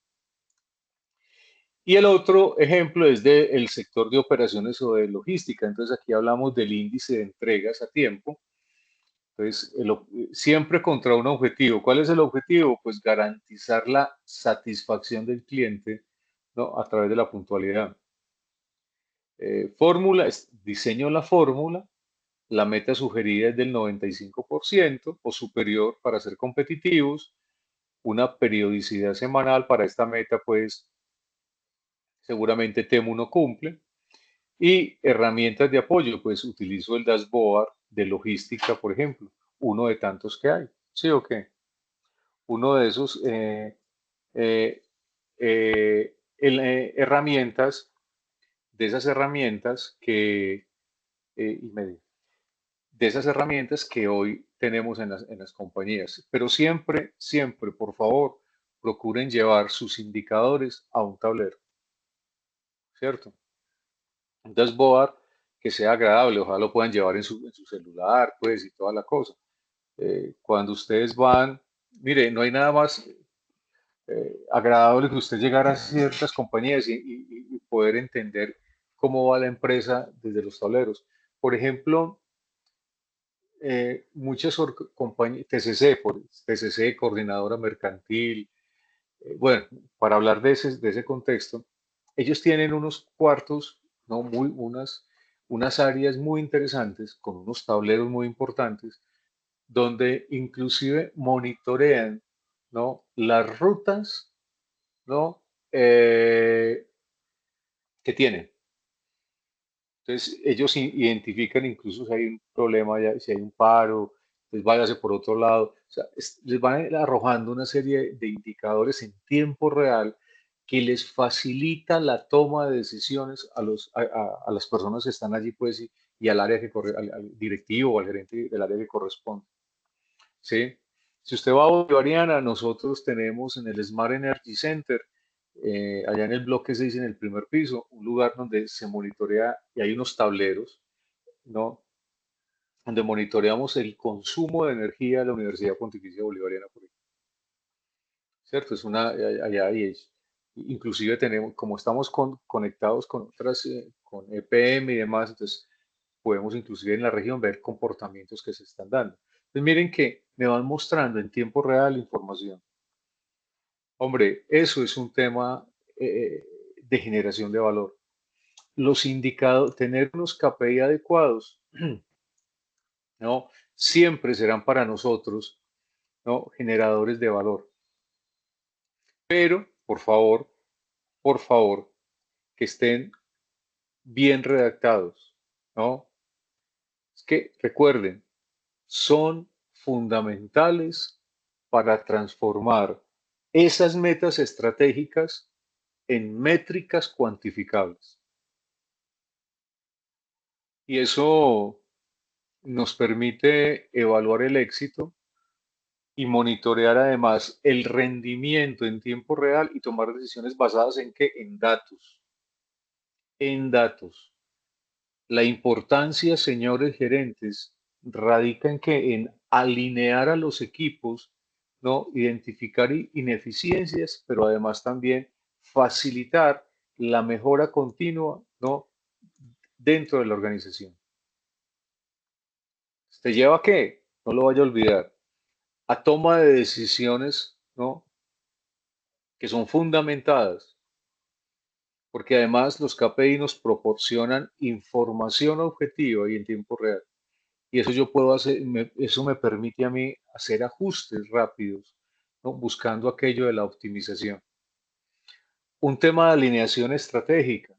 Y el otro ejemplo es del sector de operaciones o de logística. Entonces aquí hablamos del índice de entregas a tiempo. Entonces, siempre contra un objetivo. ¿Cuál es el objetivo? Pues garantizar la satisfacción del cliente, ¿no? A través de la puntualidad. Diseño la fórmula. La meta sugerida es del 95% o superior para ser competitivos. Una periodicidad semanal para esta meta, pues seguramente Temu no cumple. Y herramientas de apoyo, pues utilizo el dashboard de logística, por ejemplo, uno de tantos que hay. ¿Sí o qué? Uno de esos eh, herramientas, de esas herramientas de esas herramientas que hoy tenemos en las compañías. Pero siempre, siempre, por favor, procuren llevar sus indicadores a un tablero, ¿cierto? Un dashboard que sea agradable, ojalá lo puedan llevar en su celular, pues, y toda la cosa. Cuando ustedes van, mire, no hay nada más agradable que usted llegar a ciertas compañías y poder entender cómo va la empresa desde los tableros. Por ejemplo, muchas compañías, TCC, Coordinadora Mercantil, bueno, para hablar de ese contexto, ellos tienen unos cuartos, ¿no? unas áreas muy interesantes con unos tableros muy importantes donde inclusive monitorean, ¿no?, las rutas, ¿no?, que tienen. Entonces, ellos identifican incluso si hay un problema, si hay un paro, pues váyase por otro lado. O sea, les van arrojando una serie de indicadores en tiempo real que les facilita la toma de decisiones a las personas que están allí, pues, y al área que al directivo o al gerente del área que corresponde. ¿Sí? Si usted va a Bolivariana, nosotros tenemos en el Smart Energy Center, allá en el bloque 6, en el primer piso, un lugar donde se monitorea y hay unos tableros, ¿no?, donde monitoreamos el consumo de energía de la Universidad Pontificia Bolivariana, por ejemplo. ¿Cierto? Es una, allá hay, inclusive tenemos, como estamos conectados con otras, con EPM y demás, entonces podemos inclusive en la región ver comportamientos que se están dando. Entonces miren que me van mostrando en tiempo real información. Hombre, eso es un tema de generación de valor. Los indicadores, tener unos KPI adecuados, ¿no?, siempre serán para nosotros, ¿no?, generadores de valor. Pero, por favor, que estén bien redactados, ¿no? Es que recuerden, son fundamentales para transformar esas metas estratégicas en métricas cuantificables. Y eso nos permite evaluar el éxito y monitorear además el rendimiento en tiempo real y tomar decisiones basadas en qué, en datos. En datos. La importancia, señores gerentes, radica en que en alinear a los equipos, ¿no?, identificar ineficiencias, pero además también facilitar la mejora continua, ¿no?, dentro de la organización. ¿Te lleva a qué? No lo vaya a olvidar. A toma de decisiones, ¿no?, que son fundamentadas, porque además los KPI nos proporcionan información objetiva y en tiempo real. Y eso yo puedo hacer, eso me permite a mí hacer ajustes rápidos, ¿no?, buscando aquello de la optimización. Un tema de alineación estratégica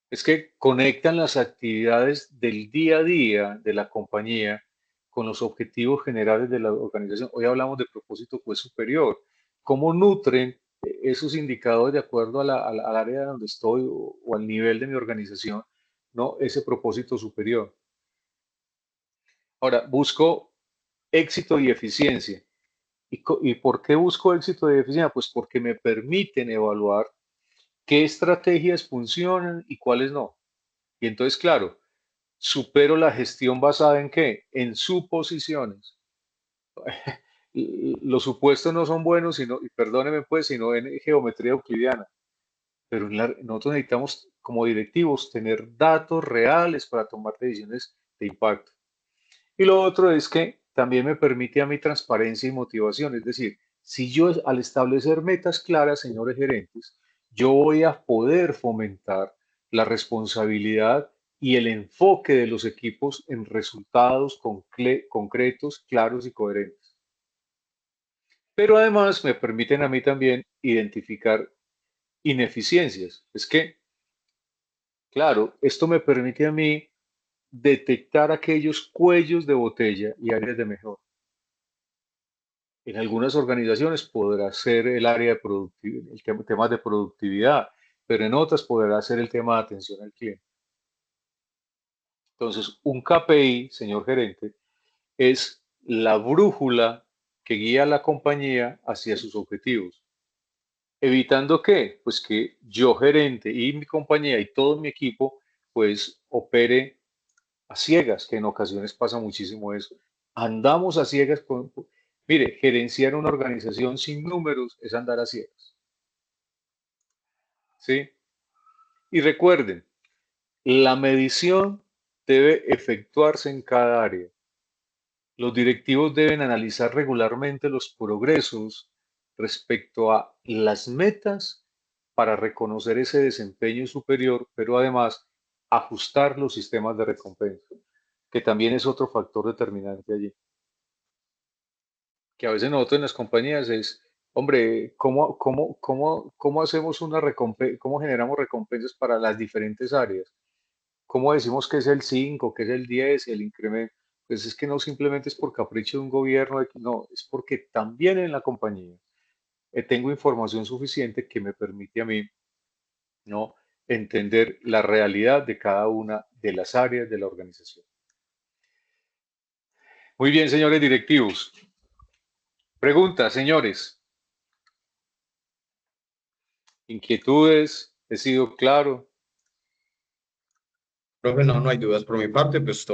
es que conectan las actividades del día a día de la compañía con los objetivos generales de la organización. Hoy hablamos de propósito pues superior. ¿Cómo nutren esos indicadores de acuerdo al área donde estoy o al nivel de mi organización, ¿no?, ese propósito superior? Ahora, busco éxito y eficiencia. ¿Y por qué busco éxito y eficiencia? Pues porque me permiten evaluar qué estrategias funcionan y cuáles no. Y entonces, claro, supero la gestión basada en qué, en suposiciones. Los supuestos no son buenos, sino, y perdóneme pues, sino en geometría euclidiana. Pero nosotros necesitamos, como directivos, tener datos reales para tomar decisiones de impacto. Y lo otro es que también me permite a mí transparencia y motivación. Es decir, si yo al establecer metas claras, señores gerentes, yo voy a poder fomentar la responsabilidad y el enfoque de los equipos en resultados concretos, claros y coherentes. Pero además me permiten a mí también identificar ineficiencias. Es que, claro, esto me permite a mí detectar aquellos cuellos de botella y áreas de mejora. En algunas organizaciones podrá ser el área de productividad, el tema de productividad, pero en otras podrá ser el tema de atención al cliente. Entonces, un KPI, señor gerente, es la brújula que guía a la compañía hacia sus objetivos. Evitando que, pues que yo gerente y mi compañía y todo mi equipo, pues opere a ciegas, que en ocasiones pasa muchísimo eso. Andamos a ciegas. Mire, gerenciar una organización sin números es andar a ciegas. ¿Sí? Y recuerden, la medición debe efectuarse en cada área. Los directivos deben analizar regularmente los progresos respecto a las metas para reconocer ese desempeño superior, pero además ajustar los sistemas de recompensa, que también es otro factor determinante allí. Que a veces nosotros en las compañías es, hombre, ¿cómo hacemos una recompensa, cómo generamos recompensas para las diferentes áreas? ¿Cómo decimos que es el 5, que es el 10, el incremento? Pues es que no simplemente es por capricho de un gobierno, no, es porque también en la compañía tengo información suficiente que me permite a mí, ¿no?, entender la realidad de cada una de las áreas de la organización. Muy bien, señores directivos. Preguntas, señores. Inquietudes, he sido claro. Profe, no hay dudas por mi parte, pues todo